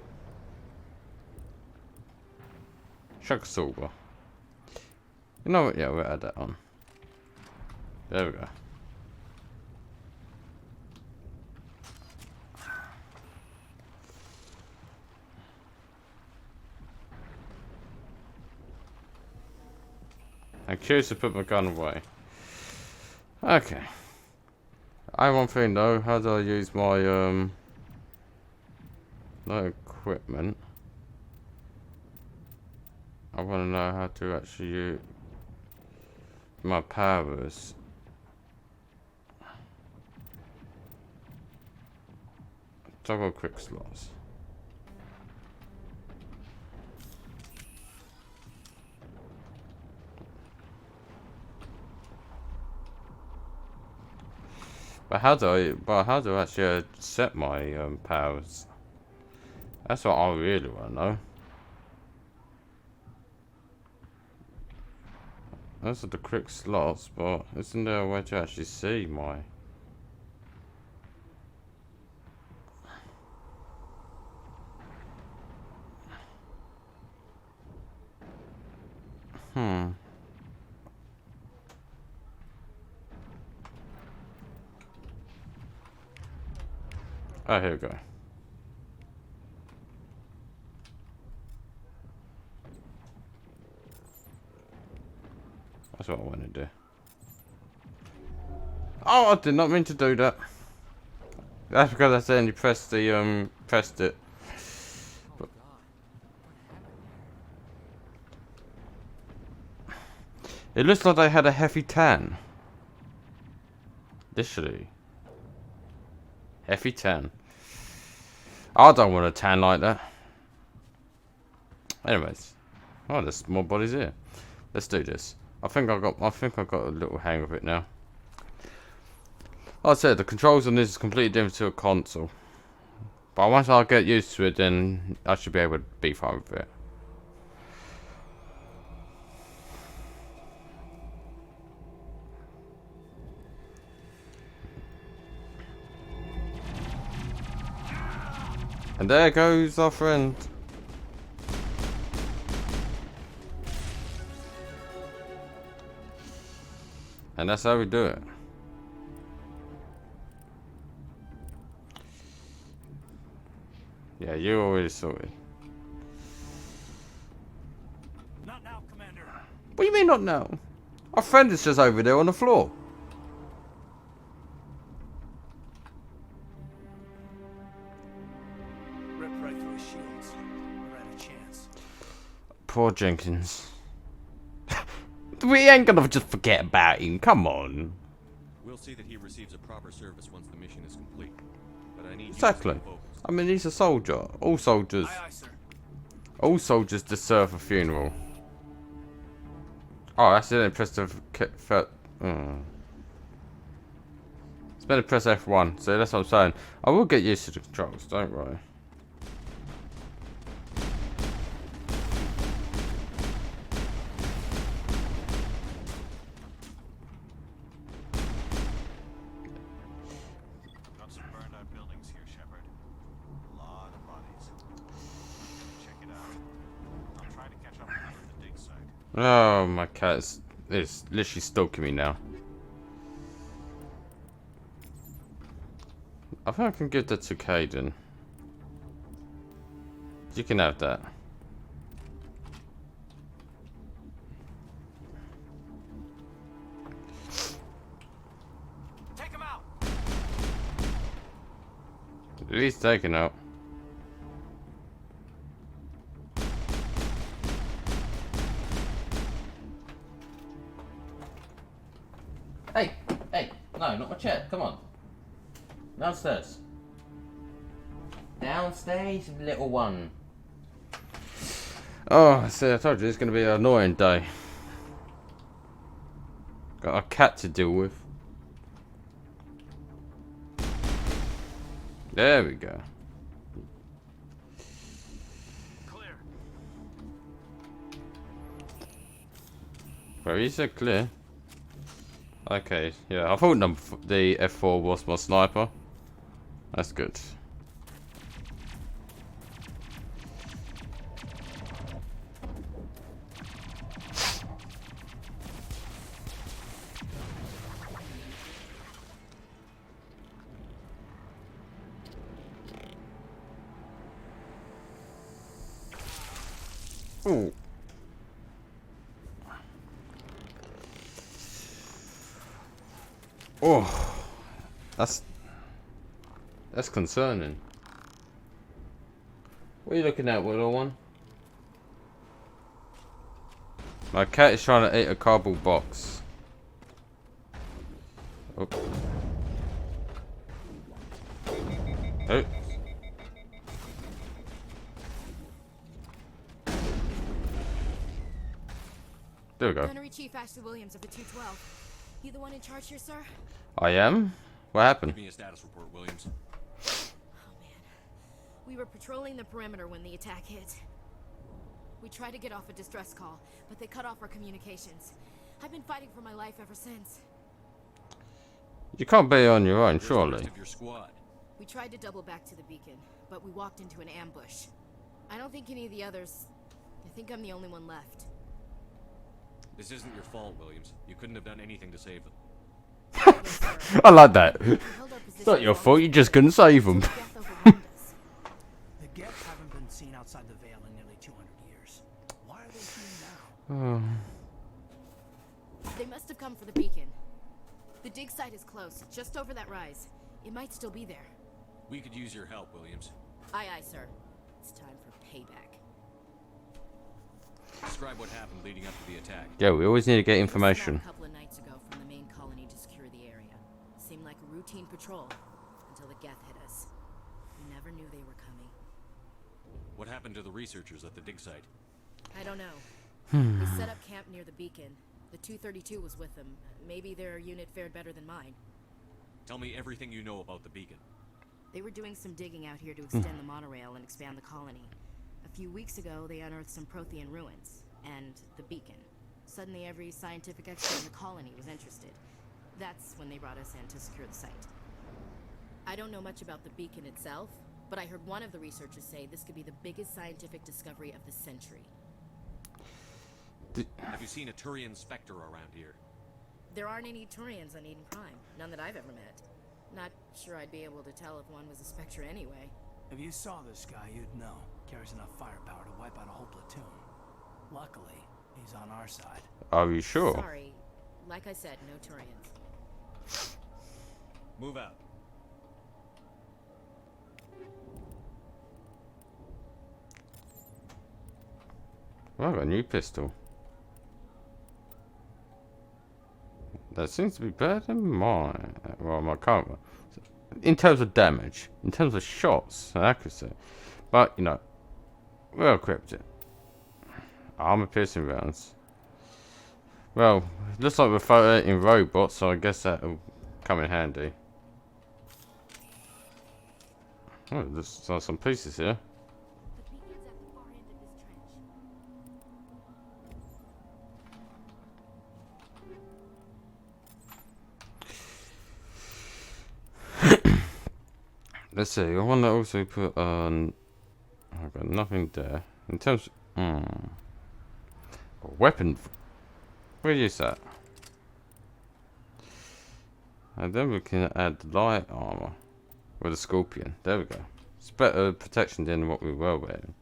Shock silver. You know what? Yeah, we'll add that on. There we go. I'm curious to put my gun away. Okay. I have one thing though. How do I use my no equipment? I want to know how to actually use my powers. Toggle quick slots. But how do I actually set my powers? That's what I really want to know. Those are the quick slots, but isn't there a way to actually see my... Oh, here we go. That's what I want to do. Oh, I did not mean to do that. That's because I accidentally pressed the pressed it. But it looks like they had a heavy tan. Literally. Heavy tan. I don't want a tan like that. Anyways. Oh, there's more bodies here. Let's do this. I think I got a little hang of it now. Like I said, the controls on this is completely different to a console. But once I get used to it, then I should be able to be fine with it. And there goes our friend. And that's how we do it. Yeah, you already saw it. Not now, Commander. What do you mean not now? Our friend is just over there on the floor. Rip right through his shields. Never had a chance. Poor Jenkins. We ain't gonna just forget about him. Come on. We'll see that he receives a proper service once the mission is complete. But I need Exactly. you to stay focused. I mean, he's a soldier. All soldiers. Aye, aye, sir. All soldiers deserve a funeral. Oh, I accidentally pressed the... It's better press F1, so that's what I'm saying. I will get used to the controls, don't worry. Got some burned out buildings here, Shepard. A lot of bodies. Check it out. I'll try to catch up with you at the dig site. Oh, my cat is literally stalking me now. I think I can give that to Caden. You can have that. Take him out. At least taken out. Hey, no, not my chair. Come on. Downstairs. Downstairs, little one. Oh, see, I told you it's going to be an annoying day. Got a cat to deal with. There we go. Clear. Well, you said clear. Okay, yeah, I thought the F4 was my sniper. That's good. Ooh. Oh, that's concerning. What are you looking at, little one? My cat is trying to eat a cardboard box. Oh. Oh. There we go. Gunnery Chief Ashley Williams of the 212. You the one in charge here, sir? I am? What happened? Give me a status report, Williams. Oh man. We were patrolling the perimeter when the attack hit. We tried to get off a distress call, but they cut off our communications. I've been fighting for my life ever since. You can't be on your own, Where's the surely. rest of your squad? We tried to double back to the beacon, but we walked into an ambush. I don't think any of the others... I think I'm the only one left. This isn't your fault, Williams. You couldn't have done anything to save them. I like that. It's not your fault, you just couldn't save them. The Geth haven't been seen outside the Veil in nearly 200 years. Why are they here now? They must have come for the beacon. The dig site is close, just over that rise. It might still be there. We could use your help, Williams. Aye, aye, sir. It's time for payback. Describe what happened leading up to the attack. Yeah, we always need to get information. A couple of nights ago from the main colony to secure the area. Seemed like a routine patrol until the Geth hit us. We never knew they were coming. What happened to the researchers at the dig site? I don't know. They set up camp near the beacon. The 232 was with them. Maybe their unit fared better than mine. Tell me everything you know about the beacon. They were doing some digging out here to extend the monorail and expand the colony. A few weeks ago, they unearthed some Prothean ruins and the beacon. Suddenly, every scientific expert in the colony was interested. That's when they brought us in to secure the site. I don't know much about the beacon itself, but I heard one of the researchers say this could be the biggest scientific discovery of the century. Have you seen a Turian Spectre around here? There aren't any Turians on Eden Prime, none that I've ever met. Not sure I'd be able to tell if one was a Spectre anyway. If you saw this guy, you'd know. Carries enough firepower to wipe out a whole platoon. Luckily, he's on our side. Are you sure? Sorry. Like I said, no Turians. Move out. Well, I got a new pistol. That seems to be better than mine. Well, my current one. In terms of damage, in terms of shots and accuracy. But, you know, well equipped it. Armor piercing rounds. Well, it looks like we're fighting robots, so I guess that'll come in handy. Oh, there's some pieces here. Let's see, I want to also put on... I've got nothing there. In terms of... weapon... Where is that? And then we can add light armor. With a scorpion. There we go. It's better protection than what we were wearing.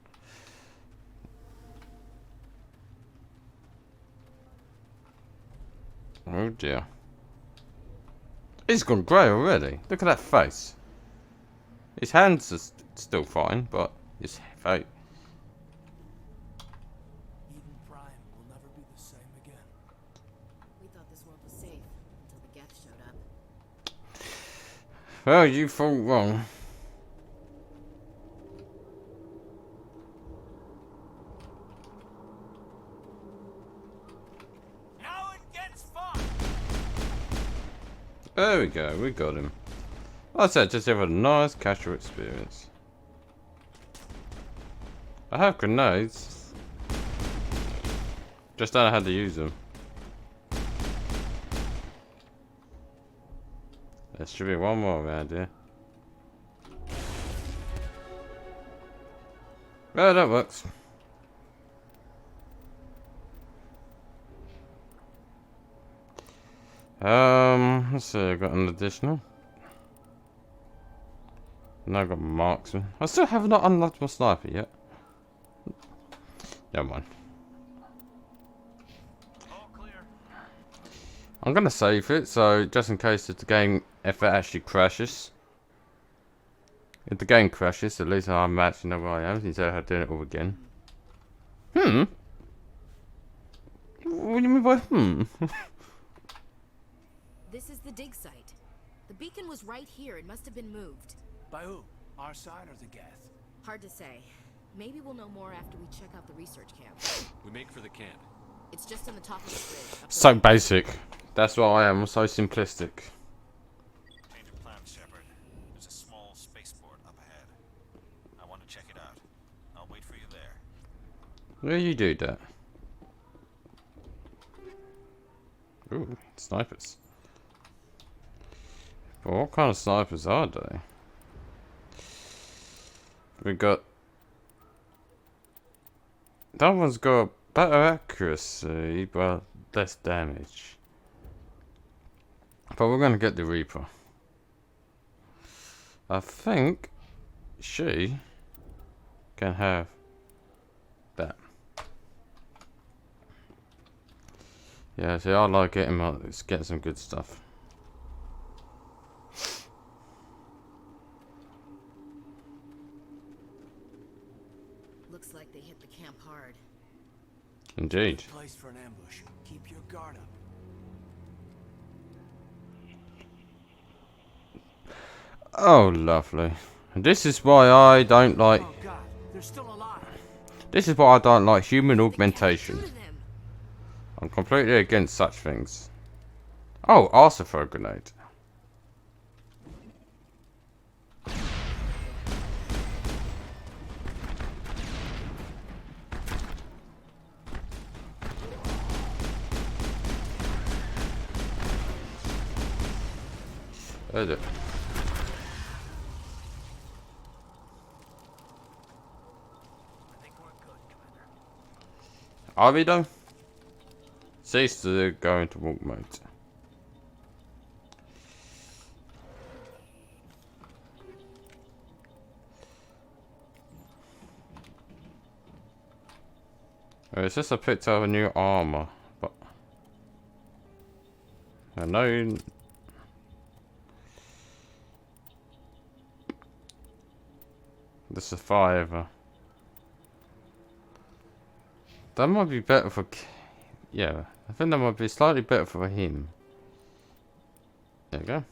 Oh dear. He's gone grey already. Look at that face. His hands are still fine, but his face. Eden Prime will never be the same again. We thought this world was safe until the Geth showed up. Well, you thought wrong. Now it gets fun. There we go, we got him. Like I said, just have a nice casual experience. I have grenades. Just don't know how to use them. There should be one more around here. Well, that works. Let's see, I got an additional. Now I've got marksman. I still have not unlocked my sniper yet. Never mind. I'm gonna save it, so just in case if the game, if it actually crashes. If the game crashes, at least I actually know where I am instead of doing it all again. What do you mean by This is the dig site. The beacon was right here. It must have been moved. By who? Our side or the Geth? Hard to say. Maybe we'll know more after we check out the research camp. We make for the camp. It's just on the top of the bridge. Up So basic. That's what I am. I'm so simplistic. Change of plan, Shepard. There's a small spaceport up ahead. I want to check it out. I'll wait for you there. Where you do that? Ooh, snipers. But what kind of snipers are they? We got... That one's got better accuracy, but less damage. But we're gonna get the Reaper. I think she can have that. Yeah, see, I like getting some good stuff. Looks like they hit the camp hard. Indeed. Good place for an ambush. Keep your guard up. Oh, lovely. And this is why I don't like... Oh God, they're still alive. This is why I don't like human augmentation. I'm completely against such things. Oh, also throw a grenade. There's it. Are we though? Cease to go into walk mode. It's just I picked up a new armor, but I know. The survivor. That might be better for... Yeah, I think that might be slightly better for him. There you go.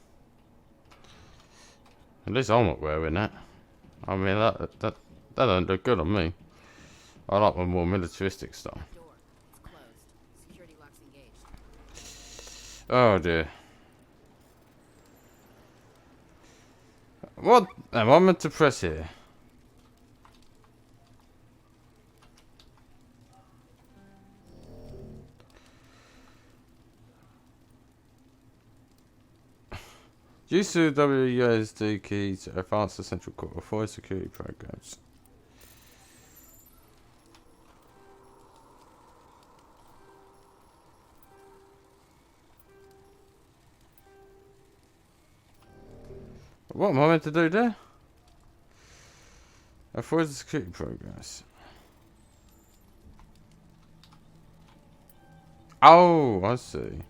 At least I'm not wearing that. I mean, that don't look good on me. I like my more militaristic style. Oh dear. What am I meant to press here? Use the WASD key to advance the central core for security programs. What am I meant to do there? Avoid the security programs. Oh, I see.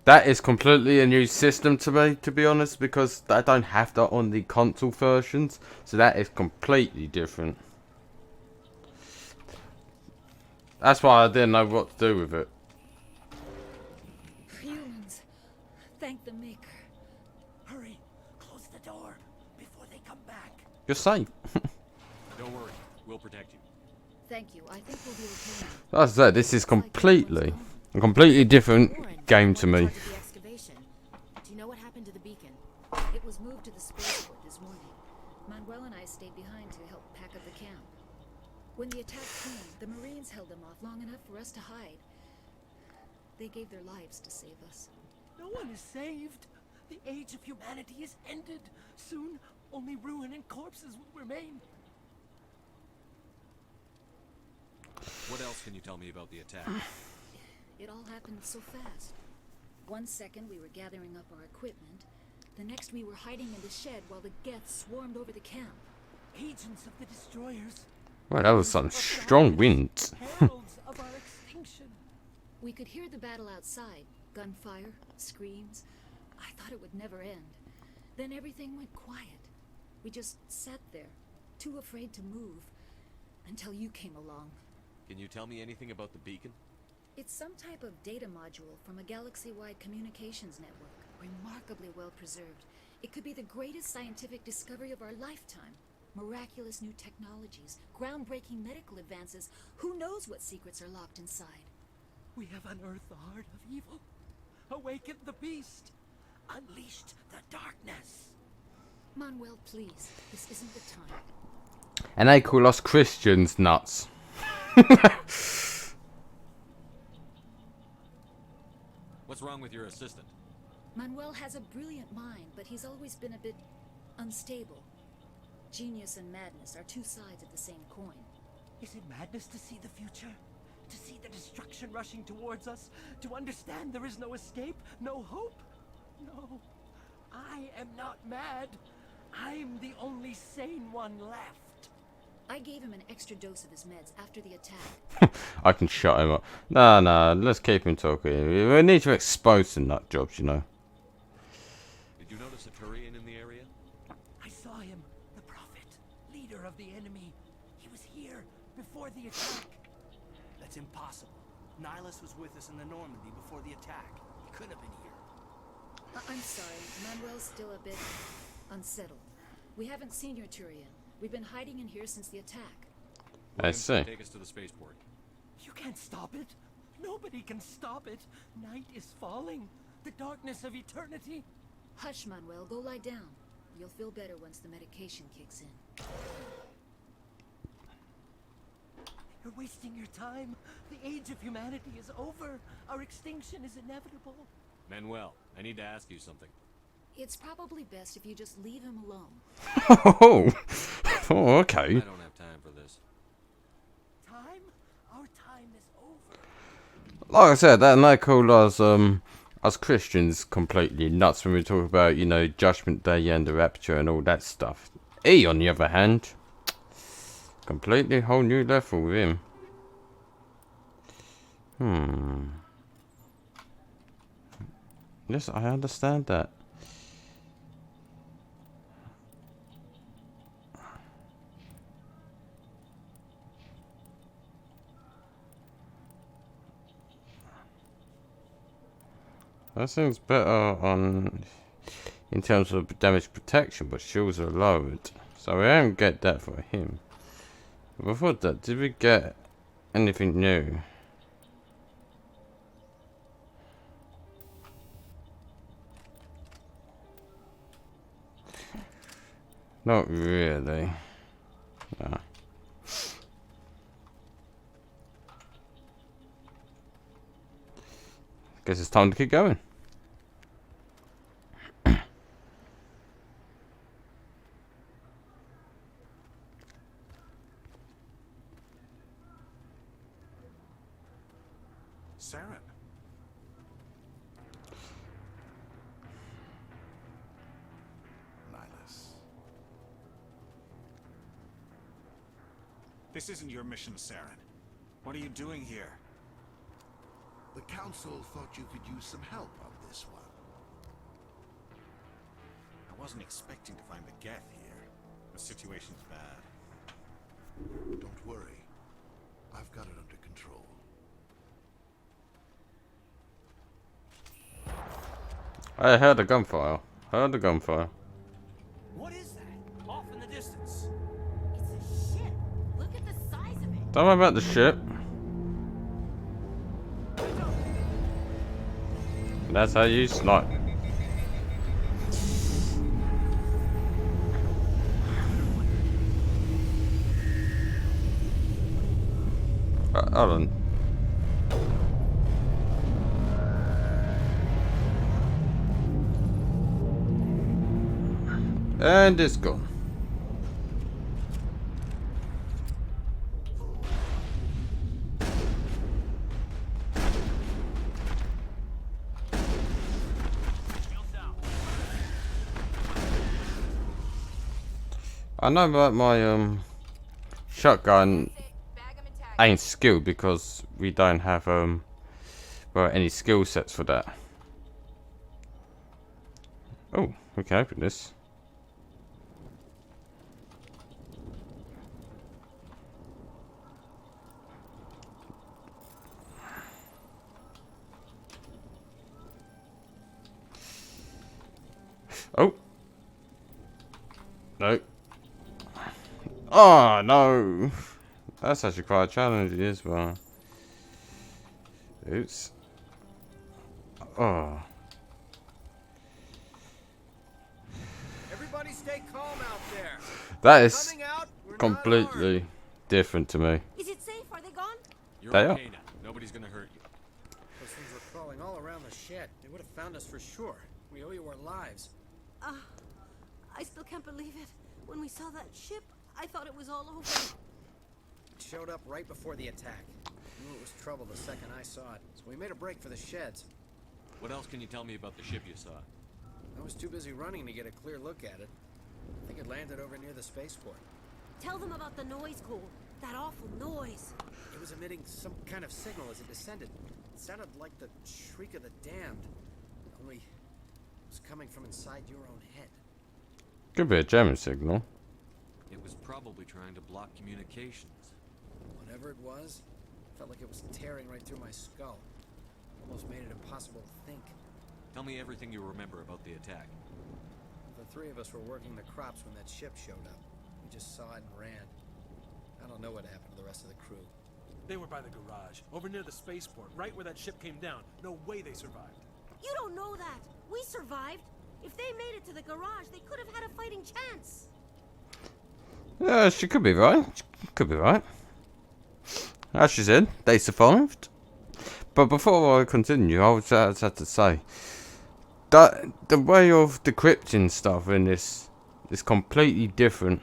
That is completely a new system to me, to be honest, because I don't have that on the console versions, so that is completely different. That's why I didn't know what to do with it. Humans, thank the Maker. Hurry, close the door before they come back. You're safe. Don't worry, we'll protect you. Thank you. I think we'll be okay. As I said, this is completely A completely different game to me. The excavation. Do you know what happened to the beacon? It was moved to the spaceport this morning. Manuel and I stayed behind to help pack up the camp. When the attack came, the Marines held them off long enough for us to hide. They gave their lives to save us. No one is saved. The age of humanity is ended. Soon, only ruin and corpses will remain. What else can you tell me about the attack? It all happened so fast. 1 second we were gathering up our equipment. The next we were hiding in the shed while the Geths swarmed over the camp. Agents of the destroyers. Well, that was some strong wind. Heralds of our extinction. We could hear the battle outside. Gunfire, screams. I thought it would never end. Then everything went quiet. We just sat there, too afraid to move, until you came along. Can you tell me anything about the beacon? It's some type of data module from a galaxy-wide communications network. Remarkably well preserved. It could be the greatest scientific discovery of our lifetime. Miraculous new technologies, groundbreaking medical advances. Who knows what secrets are locked inside? We have unearthed the heart of evil, awakened the beast, unleashed the darkness. Manuel, please, this isn't the time. And they call us Christians nuts. What's wrong with your assistant? Manuel has a brilliant mind, but he's always been a bit unstable. Genius and madness are two sides of the same coin. Is it madness to see the future? To see the destruction rushing towards us? To understand there is no escape? No hope? No. I am not mad. I'm the only sane one left. I gave him an extra dose of his meds after the attack. I can shut him up. No, let's keep him talking. We need to expose some nut jobs, you know. Did you notice a Turian in the area? I saw him. The Prophet. Leader of the enemy. He was here before the attack. That's impossible. Nihilus was with us in the Normandy before the attack. He couldn't have been here. I'm sorry. Manuel's still a bit unsettled. We haven't seen your Turian. We've been hiding in here since the attack. I see. Take us to the spaceport. You can't stop it. Nobody can stop it. Night is falling. The darkness of eternity. Hush, Manuel. Go lie down. You'll feel better once the medication kicks in. You're wasting your time. The age of humanity is over. Our extinction is inevitable. Manuel, I need to ask you something. It's probably best if you just leave him alone. Oh, okay. I don't have time for this. Time? Our time is over. Like I said, that they call us Christians completely nuts when we talk about, you know, Judgment Day and the Rapture and all that stuff. He, on the other hand, completely whole new level with him. Yes, I understand that. That seems better on in terms of damage protection, but shields are lowered. So we don't get that for him. But before that, did we get anything new? Not really. No. Guess it's time to keep going. Saren. Nihilus. This isn't your mission, Saren. What are you doing here? The Council thought you could use some help on this one. I wasn't expecting to find the Geth here. The situation's bad. Don't worry. I've got it under control. I heard the gunfire. Heard the gunfire. What is that? Off in the distance. It's a ship. Look at the size of it. Don't worry about the ship. That's how you snipe. Hold on. And it's gone. I know about my shotgun ain't skilled because we don't have well, any skill sets for that. Oh, we can open this. Oh. No. Oh, no. That's actually quite challenging as well. Oops. Oh. Everybody stay calm out there. That is completely different to me. Is it safe? Are they gone? You're They okay are. now. Nobody's gonna hurt you. Those things were crawling all around the shed. They would have found us for sure. We owe you our lives. I still can't believe it. When we saw that ship, I thought it was all over. It showed up right before the attack. Knew it was trouble the second I saw it, so we made a break for the sheds. What else can you tell me about the ship you saw? I was too busy running to get a clear look at it. I think it landed over near the spaceport. Tell them about the noise, Cole. That awful noise. It was emitting some kind of signal as it descended. It sounded like the shriek of the damned. Only it was coming from inside your own head. Could be a German signal. It was probably trying to block communications. Whatever it was, felt like it was tearing right through my skull. Almost made it impossible to think. Tell me everything you remember about the attack. The three of us were working the crops when that ship showed up. We just saw it and ran. I don't know what happened to the rest of the crew. They were by the garage, over near the spaceport, right where that ship came down. No way they survived. You don't know that. We survived. If they made it to the garage, they could have had a fighting chance. Yeah, she could be right. She could be right. As she said, they survived. But before I continue, I just had to say that the way of decrypting stuff in this is completely different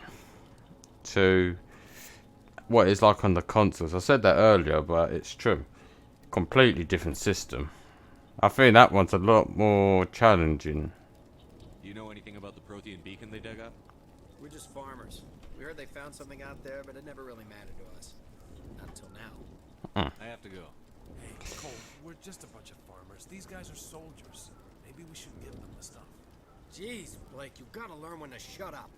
to what it's like on the consoles. I said that earlier, but it's true. Completely different system. I think that one's a lot more challenging. Do you know anything about the Prothean beacon they dug up? We're just farmers. We heard they found something out there, but it never really mattered to us. Not until now. I have to go. Hey, Cole, we're just a bunch of farmers. These guys are soldiers. Maybe we should give them the stuff. Jeez, Blake, you gotta learn when to shut up.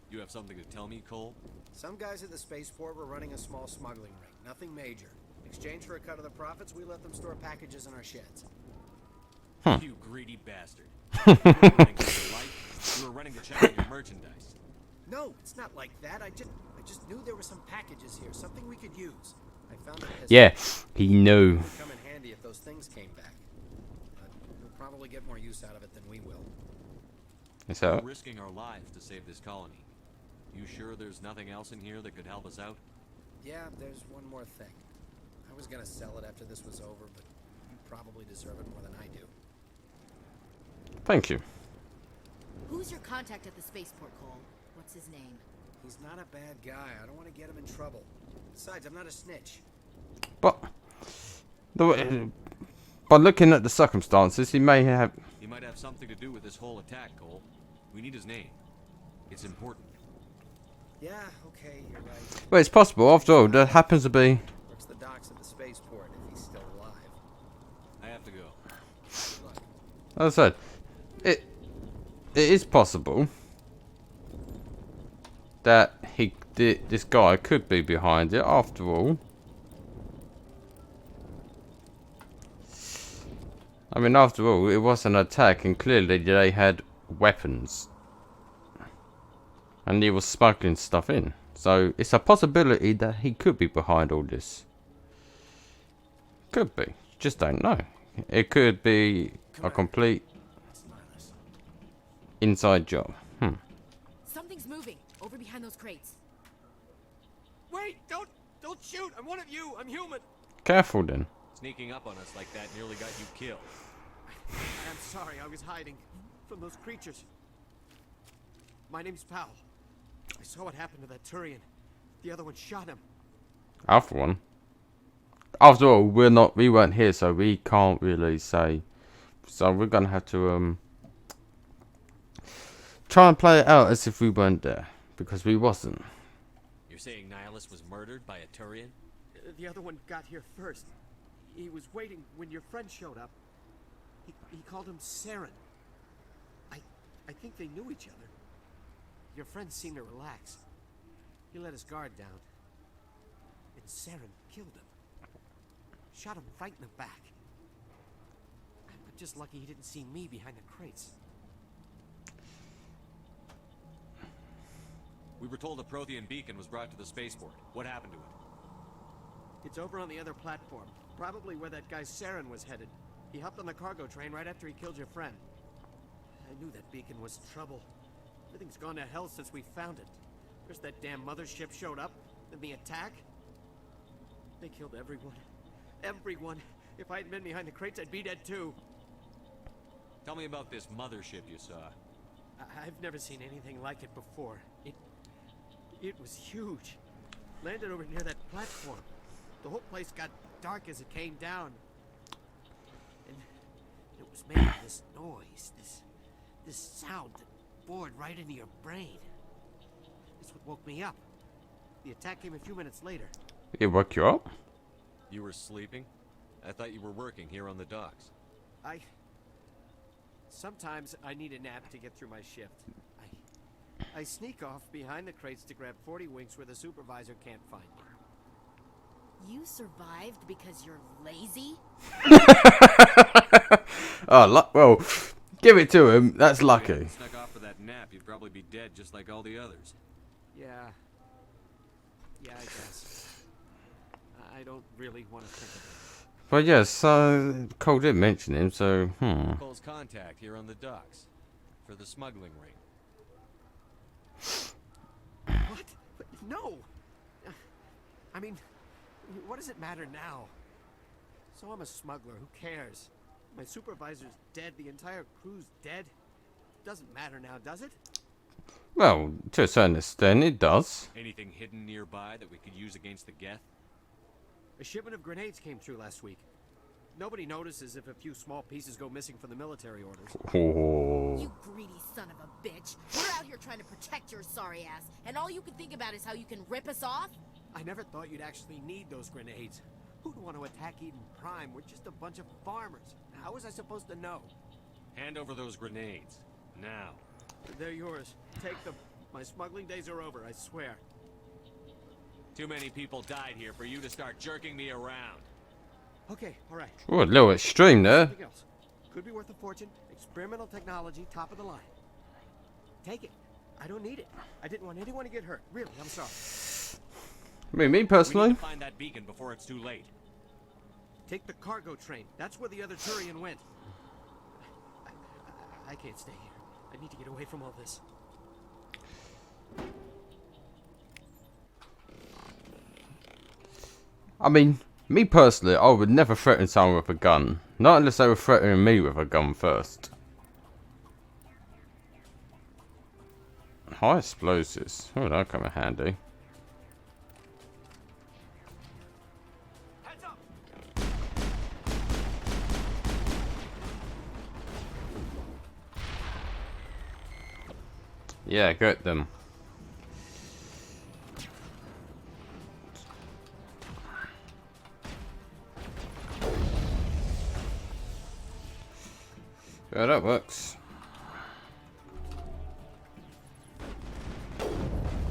You have something to tell me, Cole? Some guys at the spaceport were running a small smuggling ring. Nothing major. In exchange for a cut of the profits, we let them store packages in our sheds. You greedy bastard. You were running for your life. You were running to check on your merchandise. No, it's not like that. I just knew there were some packages here, something we could use. I found a pistol. Yeah, he knew. It would come in handy if those things came back. But we'll probably get more use out of it than we will. We're risking our lives to save this colony. You sure there's nothing else in here that could help us out? Yeah, there's one more thing. I was gonna sell it after this was over, but you probably deserve it more than I do. Thank you. Who's your contact at the spaceport, Cole? What's his name? He's not a bad guy. I don't want to get him in trouble. Besides, I'm not a snitch. But by looking at the circumstances, he may have. He might have something to do with this whole attack, Cole. We need his name. It's important. Yeah, okay, you're right. Well, it's possible. After all, there happens to be. Works the docks at the spaceport if he's still alive. I have to go. As I said, it is possible that this guy could be behind it. After all, I mean, after all, it was an attack, and clearly they had weapons, and he was smuggling stuff in. So it's a possibility that he could be behind all this. Could be. Just don't know. It could be a complete inside job. Something's moving over behind those crates. Wait! Don't shoot! I'm one of you! I'm human! Careful then. Sneaking up on us like that nearly got you killed. I'm sorry, I was hiding from those creatures. My name's Powell. I saw what happened to that Turian. The other one shot him. Alpha one. After all, we weren't here, so we can't really say. So we're gonna have to try and play it out as if we weren't there, because we wasn't. You're saying Nihilus was murdered by a Turian? The other one got here first. He was waiting when your friend showed up. He called him Saren. I think they knew each other. Your friend seemed to relax. He let his guard down. And Saren killed him. Shot him right in the back. I'm just lucky he didn't see me behind the crates. We were told a Prothean beacon was brought to the spaceport. What happened to it? It's over on the other platform. Probably where that guy Saren was headed. He hopped on the cargo train right after he killed your friend. I knew that beacon was trouble. Everything's gone to hell since we found it. First that damn mothership showed up, then the attack. They killed everyone. Everyone. If I hadn't been behind the crates, I'd be dead too. Tell me about this mothership you saw. I've never seen anything like it before. It was huge. Landed over near that platform. The whole place got dark as it came down. And it was making this noise, this sound that bored right into your brain. It's what woke me up. The attack came a few minutes later. It woke you up? You were sleeping? I thought you were working here on the docks. Sometimes I need a nap to get through my shift. I sneak off behind the crates to grab 40 winks where the supervisor can't find me. You survived because you're lazy? Oh, well, give it to him. That's lucky. If you snuck off for that nap, you'd probably be dead just like all the others. Yeah, I guess. I don't really want to think of it. But yes, Cole did mention him, so Cole's contact here on the docks for the smuggling ring. What? No! I mean, what does it matter now? So I'm a smuggler, who cares? My supervisor's dead, the entire crew's dead. Doesn't matter now, does it? Well, to a certain extent, it does. Anything hidden nearby that we could use against the Geth? A shipment of grenades came through last week. Nobody notices if a few small pieces go missing from the military orders. Oh. You greedy son of a bitch. We're out here trying to protect your sorry ass, and all you can think about is how you can rip us off? I never thought you'd actually need those grenades. Who'd want to attack Eden Prime? We're just a bunch of farmers. How was I supposed to know? Hand over those grenades. Now. They're yours. Take them. My smuggling days are over, I swear. Too many people died here for you to start jerking me around. Okay, alright. Oh, a little extreme there. Something else. Could be worth a fortune. Experimental technology, top of the line. Take it. I don't need it. I didn't want anyone to get hurt. Really, I'm sorry. Me personally? We need to find that beacon before it's too late. Take the cargo train. That's where the other Turian went. I can't stay here. I need to get away from all this. I mean, me personally, I would never threaten someone with a gun. Not unless they were threatening me with a gun first. High explosives. Oh, that'll come in handy. Heads up. Yeah, get them. Yeah, that works.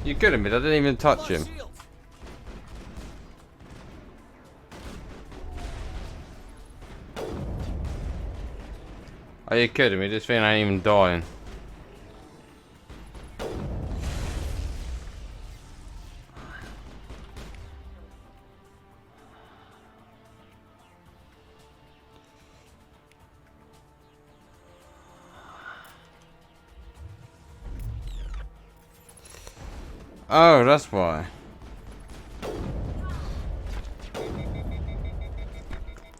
You're kidding me? I didn't even touch him. Are you kidding me? This thing ain't even dying. Oh, that's why.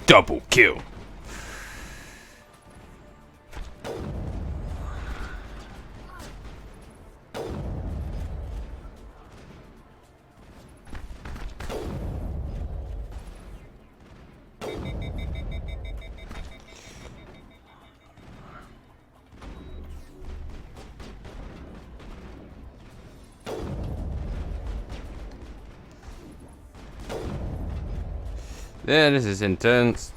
Double kill. Yeah, this is intense.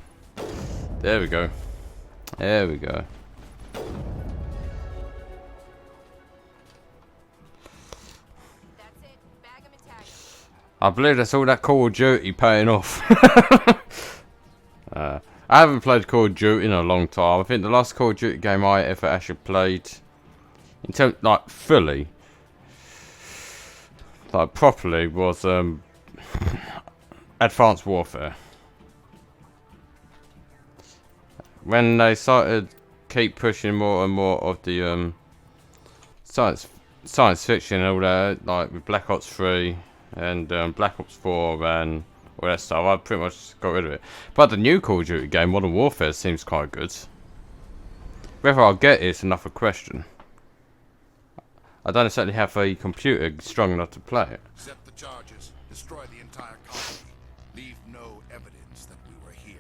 There we go. There we go. I believe that's all that Call of Duty paying off. I haven't played Call of Duty in a long time. I think the last Call of Duty game I ever actually played, in terms like fully, like properly, was Advanced Warfare. When they started keep pushing more and more of the science fiction and all that, like with Black Ops 3 and Black Ops 4 and all that stuff, I pretty much got rid of it. But the new Call of Duty game, Modern Warfare, seems quite good. Whether I'll get it is another question. I don't necessarily have a computer strong enough to play it. Set the charges. Destroy the entire colony. Leave no evidence that we were here.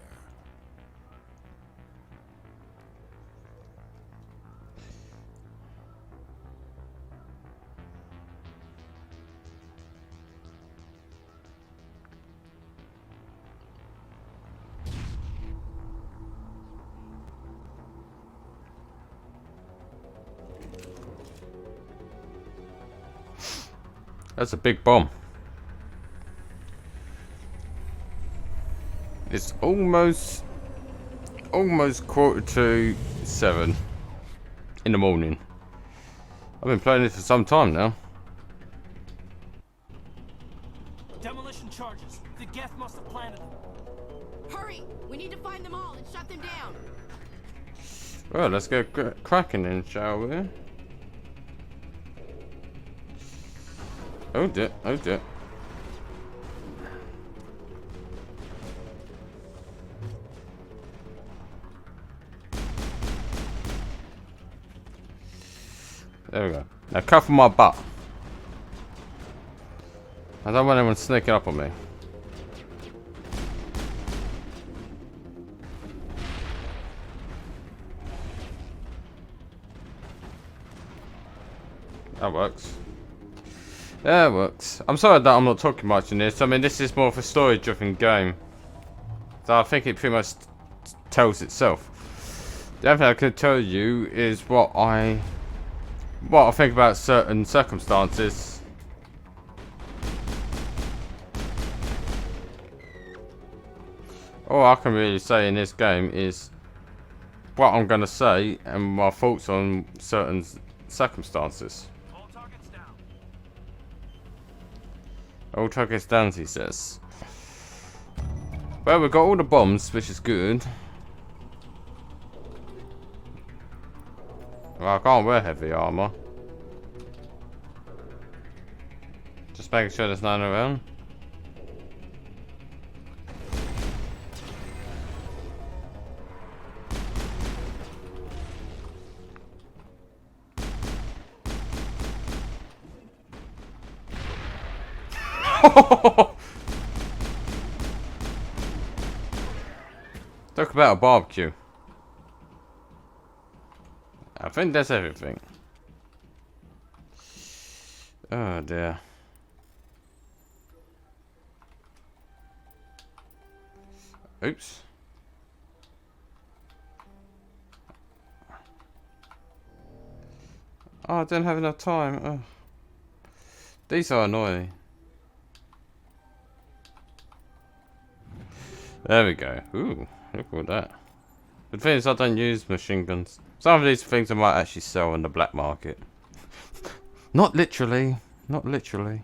That's a big bomb. It's almost 7:15 in the morning. I've been playing this for some time now. Demolition charges. The Geth must have planted them. Hurry! We need to find them all and shut them down. Well, let's go cracking then, shall we? Oh dear, oh dear. There we go. Now cover my butt. I don't want anyone sneaking up on me. That works. Yeah, it works. I'm sorry that I'm not talking much in this. I mean, this is more of a story-driven game. So I think it pretty much tells itself. The only thing I can tell you is what I think about certain circumstances. All I can really say in this game is what I'm going to say and my thoughts on certain circumstances. All targets down, he says. Well, we've got all the bombs, which is good. Well, I can't wear heavy armor. Just making sure there's none around. Talk about a barbecue. I think that's everything. Oh dear. Oops. Oh, I don't have enough time. Oh. These are annoying. There we go. Ooh, look at that. The thing is, I don't use machine guns. Some of these things I might actually sell on the black market. Not literally. Not literally.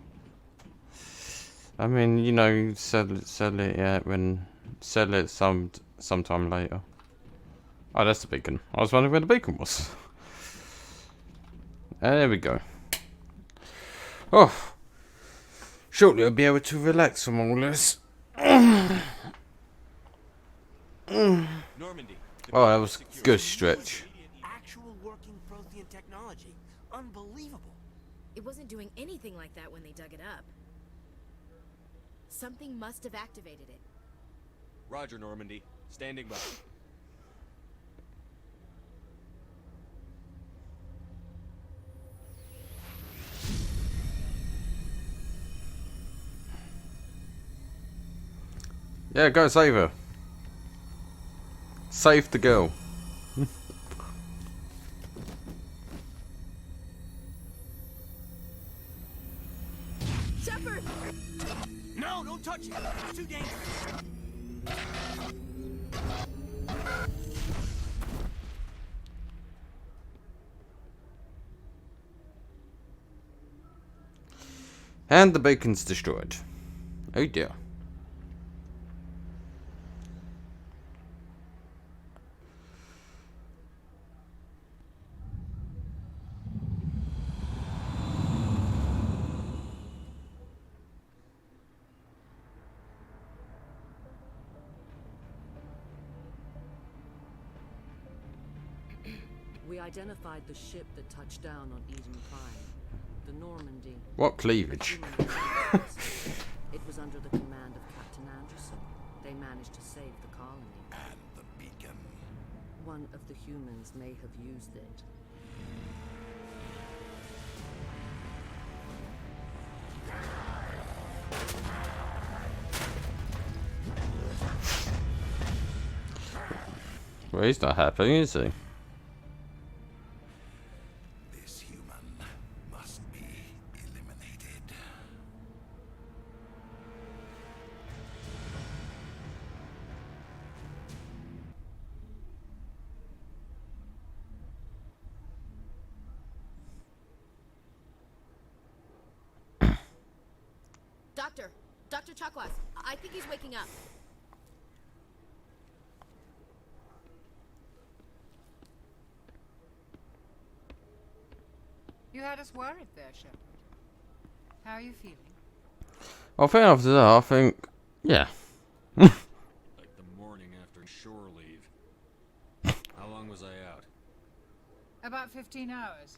I mean, you know, sell it, yeah, sell it sometime later. Oh, that's the beacon. I was wondering where the beacon was. There we go. Oh, Shortly I'll be able to relax from all this. Normandy. Oh, that was a good stretch. Actual working Prothean technology. Unbelievable. It wasn't doing anything like that when they dug it up. Something must have activated it. Roger, Normandy. Standing by. Yeah, go save her. Save the girl. Shepard! No, don't touch it. It's too dangerous. And the beacon's destroyed. Oh dear. We identified the ship that touched down on Eden Prime, the Normandy. What cleavage? It was under the command of Captain Anderson. They managed to save the colony. And the beacon. One of the humans may have used it. Well, he's not happy, is he? This human must be eliminated. Dr. Chakwas, I think he's waking up. You had us worried there, Shepard. How are you feeling? Well, fair enough to that, I think, yeah. Like the morning after shore leave. How long was I out? About 15 hours.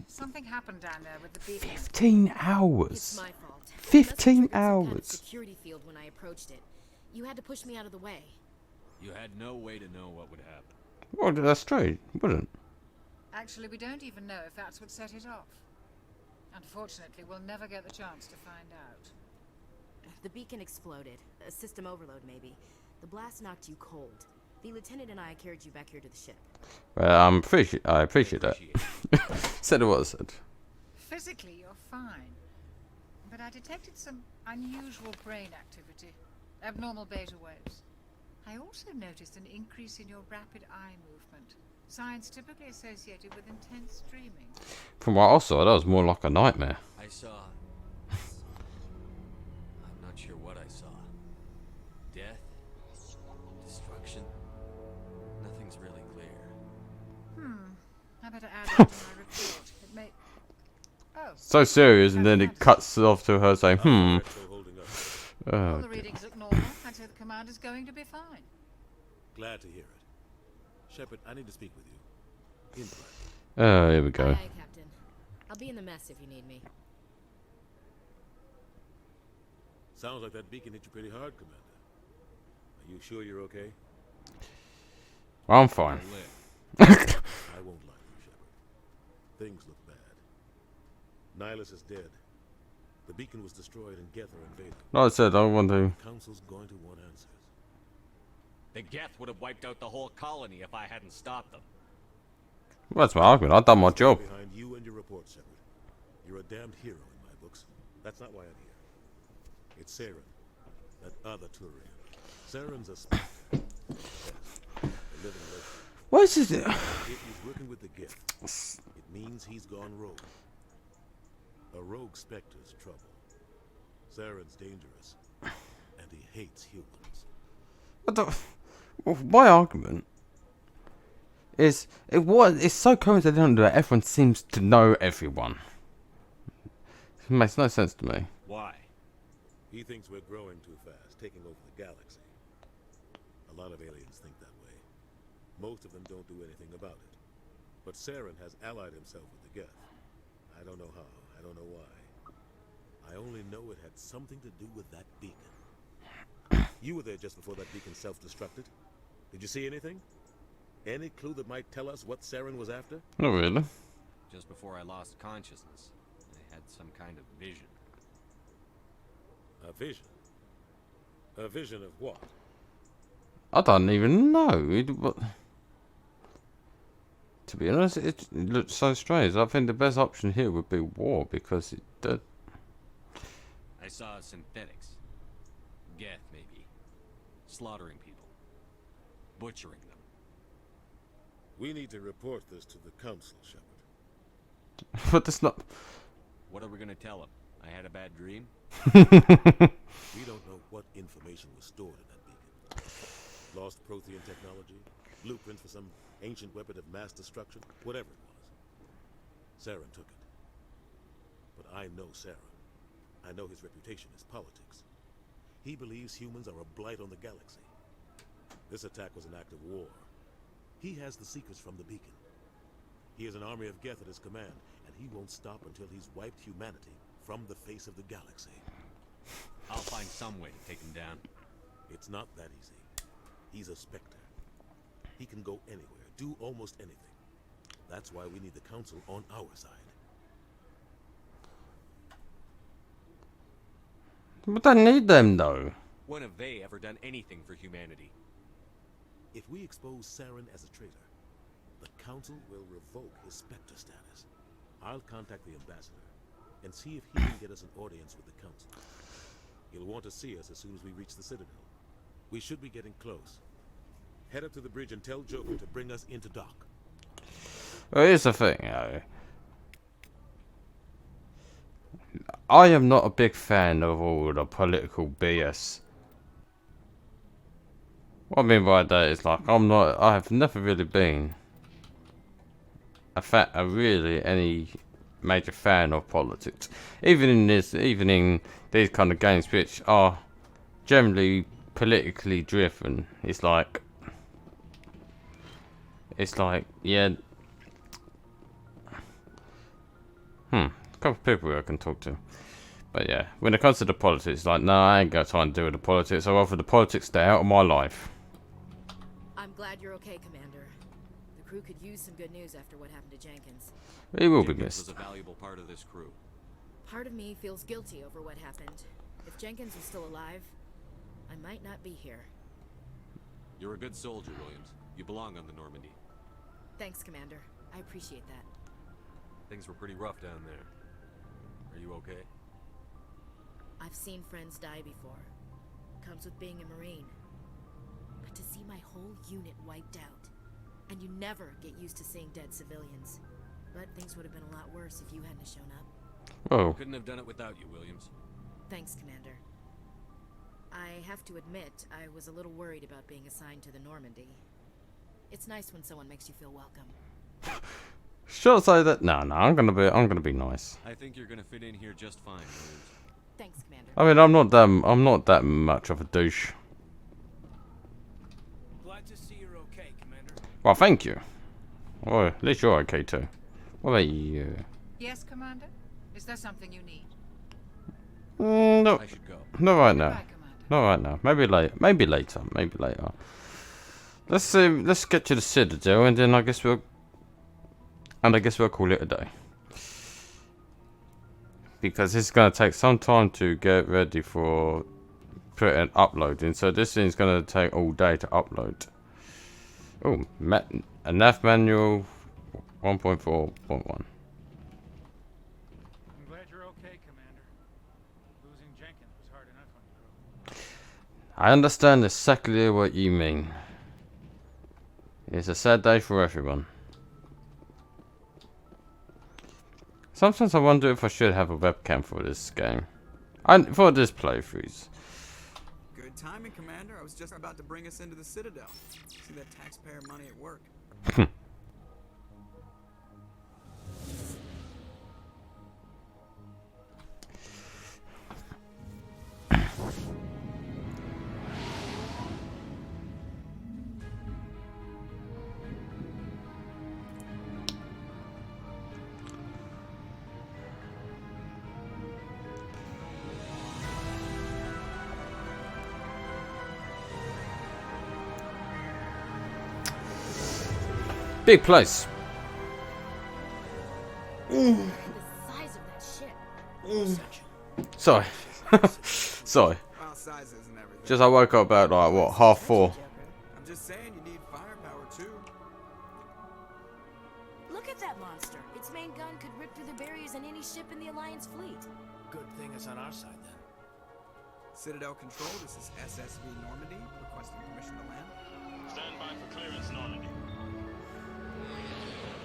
Something happened down there with the beacon. 15 hours. It's my fault. 15 Some kind of hours. security field when I approached it. You had to push me out of the way. You had no way to know what would happen. Well, that's true, wouldn't? Actually, we don't even know if that's what set it off. Unfortunately, we'll never get the chance to find out. The beacon exploded. A system overload, maybe. The blast knocked you cold. The lieutenant and I carried you back here to the ship. Well, I appreciate that. Said what I said. Physically, you're fine. But I detected some unusual brain activity. Abnormal beta waves. I also noticed an increase in your rapid eye movement. Signs typically associated with intense dreaming. From what I saw, that was more like a nightmare. I saw... I'm not sure what I saw. Death? Destruction? Nothing's really clear. I better add that to my report. It may... Oh. So serious, and then it cuts off to her saying, All Oh, the readings look normal. I'd say the commander's going to be fine. Glad to hear it. Shepard, I need to speak with you. In private. Oh, here we go. Aye, Captain. I'll be in the mess if you need me. Sounds like that beacon hit you pretty hard, Commander. Are you sure you're okay? I'm fine. I won't lie to you, Shepard. Things look bad. Nihilus is dead. The beacon was destroyed and Geth are invaded. Like I said, I want to... The Council's going to want answers. The Geth would have wiped out the whole colony if I hadn't stopped them. Well, that's my argument. I've done my job. Behind you and your report, Shepard. You're a damned hero in my books. That's not why I'm here. It's Saren, that other Turian. Saren's a spectre. Yes, a living legend. What is it? If he's working with the Geth, it means he's gone rogue. A rogue specter's trouble. Saren's dangerous, and he hates humans. What the... Well, my argument is it's so coincidental that everyone seems to know everyone. It makes no sense to me. Why? He thinks we're growing too fast, taking over the galaxy. A lot of aliens think that way. Most of them don't do anything about it. But Saren has allied himself with the Geth. I don't know how, I don't know why. I only know it had something to do with that beacon. You were there just before that beacon self-destructed. Did you see anything? Any clue that might tell us what Saren was after? Not really. Just before I lost consciousness, I had some kind of vision. A vision? A vision of what? I don't even know. To be honest, it looks so strange. I think the best option here would be war, because I saw synthetics. Geth, maybe. Slaughtering people. Butchering them. We need to report this to the council, Shepard. But that's not... What are we gonna tell them? I had a bad dream? We don't know what information was stored in that beacon. Lost Prothean technology, blueprints for some ancient weapon of mass destruction, whatever it was. Saren took it. But I know Saren. I know his reputation is politics. He believes humans are a blight on the galaxy. This attack was an act of war. He has the secrets from the beacon. He has an army of Geth at his command, and he won't stop until he's wiped humanity from the face of the galaxy. I'll find some way to take him down. It's not that easy. He's a Spectre. He can go anywhere, do almost anything. That's why we need the Council on our side. But I need them, though. When have they ever done anything for humanity? If we expose Saren as a traitor, the Council will revoke his Spectre status. I'll contact the Ambassador and see if he can get us an audience with the Council. He'll want to see us as soon as we reach the Citadel. We should be getting close. Head up to the bridge and tell Joker to bring us into dock. Well, here's the thing, I am not a big fan of all the political BS. What I mean by that is, like, I have never really been a really any major fan of politics. Even in these kind of games which are generally politically driven. It's like, yeah. A couple of people I can talk to. But yeah, when it comes to the politics, like, no, I ain't got time to deal with the politics. I'd rather the politics stay out of my life. I'm glad you're okay, Commander. The crew could use some good news after what happened to Jenkins. He will be Jenkins missed. was a valuable part of this crew. Part of me feels guilty over what happened. If Jenkins was still alive, I might not be here. You're a good soldier, Williams. You belong on the Normandy. Thanks, Commander. I appreciate that. Things were pretty rough down there. Are you okay? I've seen friends die before. Comes with being a Marine. But to see my whole unit wiped out, and you never get used to seeing dead civilians. But things would have been a lot worse if you hadn't shown up. Oh. Couldn't have done it without you, Williams. Thanks, Commander. I have to admit, I was a little worried about being assigned to the Normandy. It's nice when someone makes you feel welcome. Should I say that? No, I'm gonna be nice. I think you're gonna fit in here just fine, Williams. Thanks, Commander. I mean, I'm not that much of a douche. Glad to see you're okay, Commander. Well, thank you. Well, at least you're okay too. What about you? Yes, Commander? Is there something you need? No. I should go. Not right now. Goodbye, Commander. Not right now. Maybe later. Maybe later. Let's see. Let's get to the Citadel, and then I guess we'll call it a day. Because it's gonna take some time to get ready for putting uploading. So this thing's gonna take all day to upload. Oh, a nav manual 1.4.1. I'm glad you're okay, Commander. Losing Jenkins was hard enough on the crew. I understand exactly what you mean. It's a sad day for everyone. Sometimes I wonder if I should have a webcam for this game. For this playthroughs. Good timing, Commander. I was just about to bring us into the Citadel. See that taxpayer money at work. Big place. The size of that ship. Sorry. Sorry. Well, size isn't everything. Just I woke up about like what, 4:30. I'm just saying you need firepower too. Look at that monster. Its main gun could rip through the barriers in any ship in the Alliance fleet. Good thing it's on our side then. Citadel Control, this is SSV Normandy, requesting permission to land. Stand by for clearance, Normandy.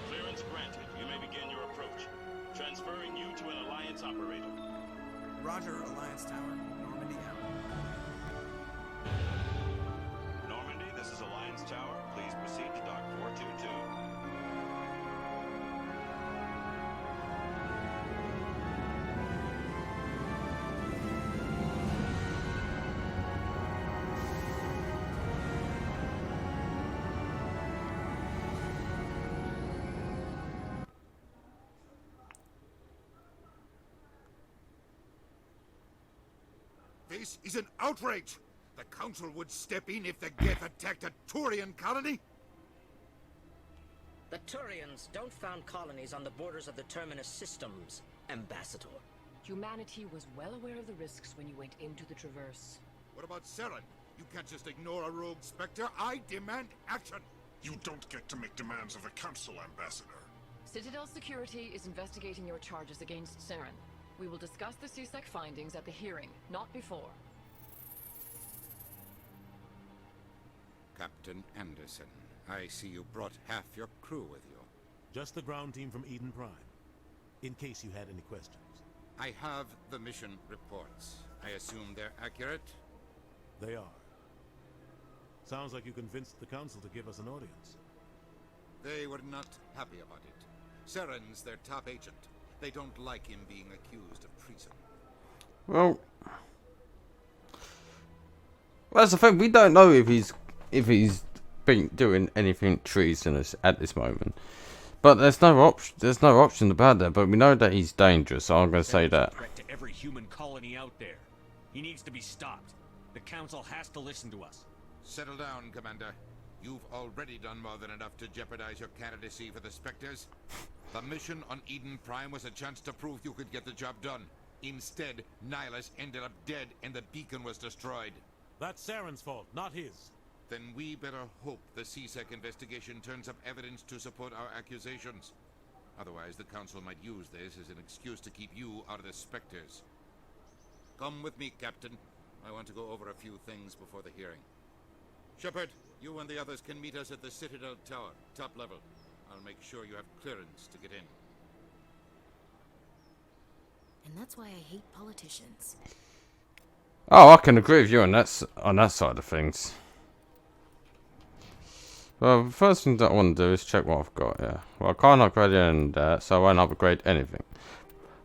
Clearance granted. You may begin your approach. Transferring you to an Alliance operator. Roger, Alliance Tower, Normandy out. Normandy, this is Alliance Tower. Please proceed to Dock 422. This is an outrage! The Council would step in if the Geth attacked a Turian colony? The Turians don't found colonies on the borders of the Terminus systems, Ambassador. Humanity was well aware of the risks when you went into the Traverse. What about Saren? You can't just ignore a rogue Spectre. I demand action! You don't get to make demands of the Council, Ambassador. Citadel Security is investigating your charges against Saren. We will discuss the CSEC findings at the hearing, not before. Captain Anderson, I see you brought half your crew with you. Just the ground team from Eden Prime, in case you had any questions. I have the mission reports. I assume they're accurate? They are. Sounds like you convinced the Council to give us an audience. They were not happy about it. Saren's their top agent. They don't like him being accused of treason. Well, that's the thing. We don't know if he's been doing anything treasonous at this moment. But there's no option about that. But we know that he's dangerous. So I'm going to say that. Threat to every human colony out there. He needs to be stopped. The Council has to listen to us. Settle down, Commander. You've already done more than enough to jeopardize your candidacy for the Spectres. The mission on Eden Prime was a chance to prove you could get the job done. Instead, Nihilus ended up dead and the beacon was destroyed. That's Saren's fault, not his. Then we better hope the CSEC investigation turns up evidence to support our accusations. Otherwise, the Council might use this as an excuse to keep you out of the Spectres. Come with me, Captain. I want to go over a few things before the hearing. Shepard, you and the others can meet us at the Citadel Tower, top level. I'll make sure you have clearance to get in. And that's why I hate politicians. Oh, I can agree with you on that side of things. Well, the first thing that I want to do is check what I've got here. Well, I can't upgrade any of that, so I won't upgrade anything.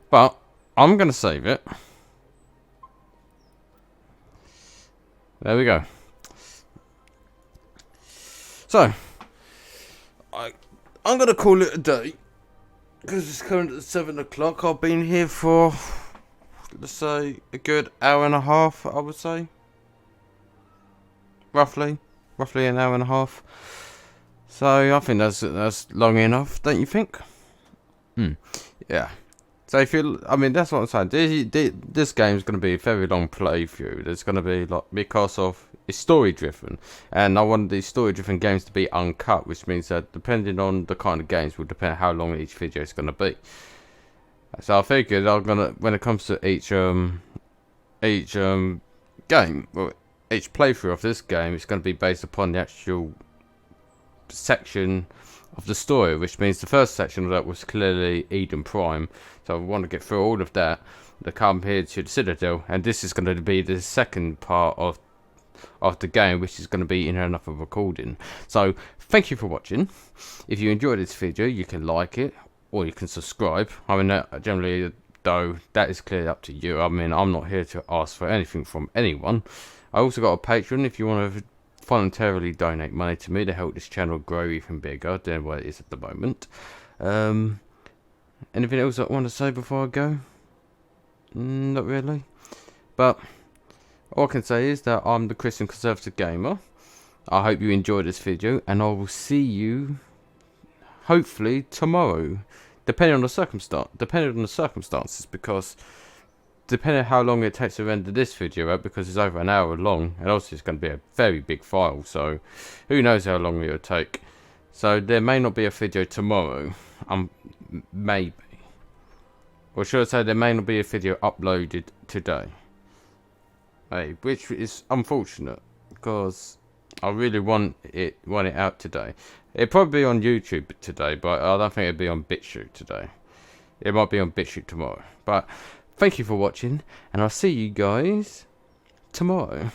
But I'm going to save it. There we go. So, I'm going to call it a day. Because it's currently 7 o'clock. I've been here for, let's say, a good hour and a half, I would say. Roughly an hour and a half. So, I think that's long enough, don't you think? Yeah. So, that's what I'm saying. This game is going to be a very long playthrough. There's going to be, because of it's story driven, and I want these story driven games to be uncut, which means that depending on the kind of games will depend how long each video is going to be. So I figured when it comes to each game, well, each playthrough of this game is going to be based upon the actual section of the story, which means the first section of that was clearly Eden Prime, so I want to get through all of that to come here to the Citadel, and this is going to be the second part of the game, which is going to be in another recording. So thank you for watching. If you enjoyed this video, you can like it or you can subscribe. Generally, though, that is clearly up to you. I'm not here to ask for anything from anyone. I also got a Patreon if you want to voluntarily donate money to me to help this channel grow even bigger than what it is at the moment. Anything else I want to say before I go? Not really. But all I can say is that I'm the Christian Conservative Gamer. I hope you enjoyed this video, and I will see you hopefully tomorrow, depending on the circumstances, because depending on how long it takes to render this video out, because it's over an hour long, and also it's going to be a very big file, so who knows how long it'll take. So there may not be a video tomorrow, maybe, or should I say there may not be a video uploaded today, which is unfortunate because I really want it out today. It'll probably be on YouTube today, but I don't think it'll be on BitChute today. It might be on BitChute tomorrow. But thank you for watching, and I'll see you guys tomorrow.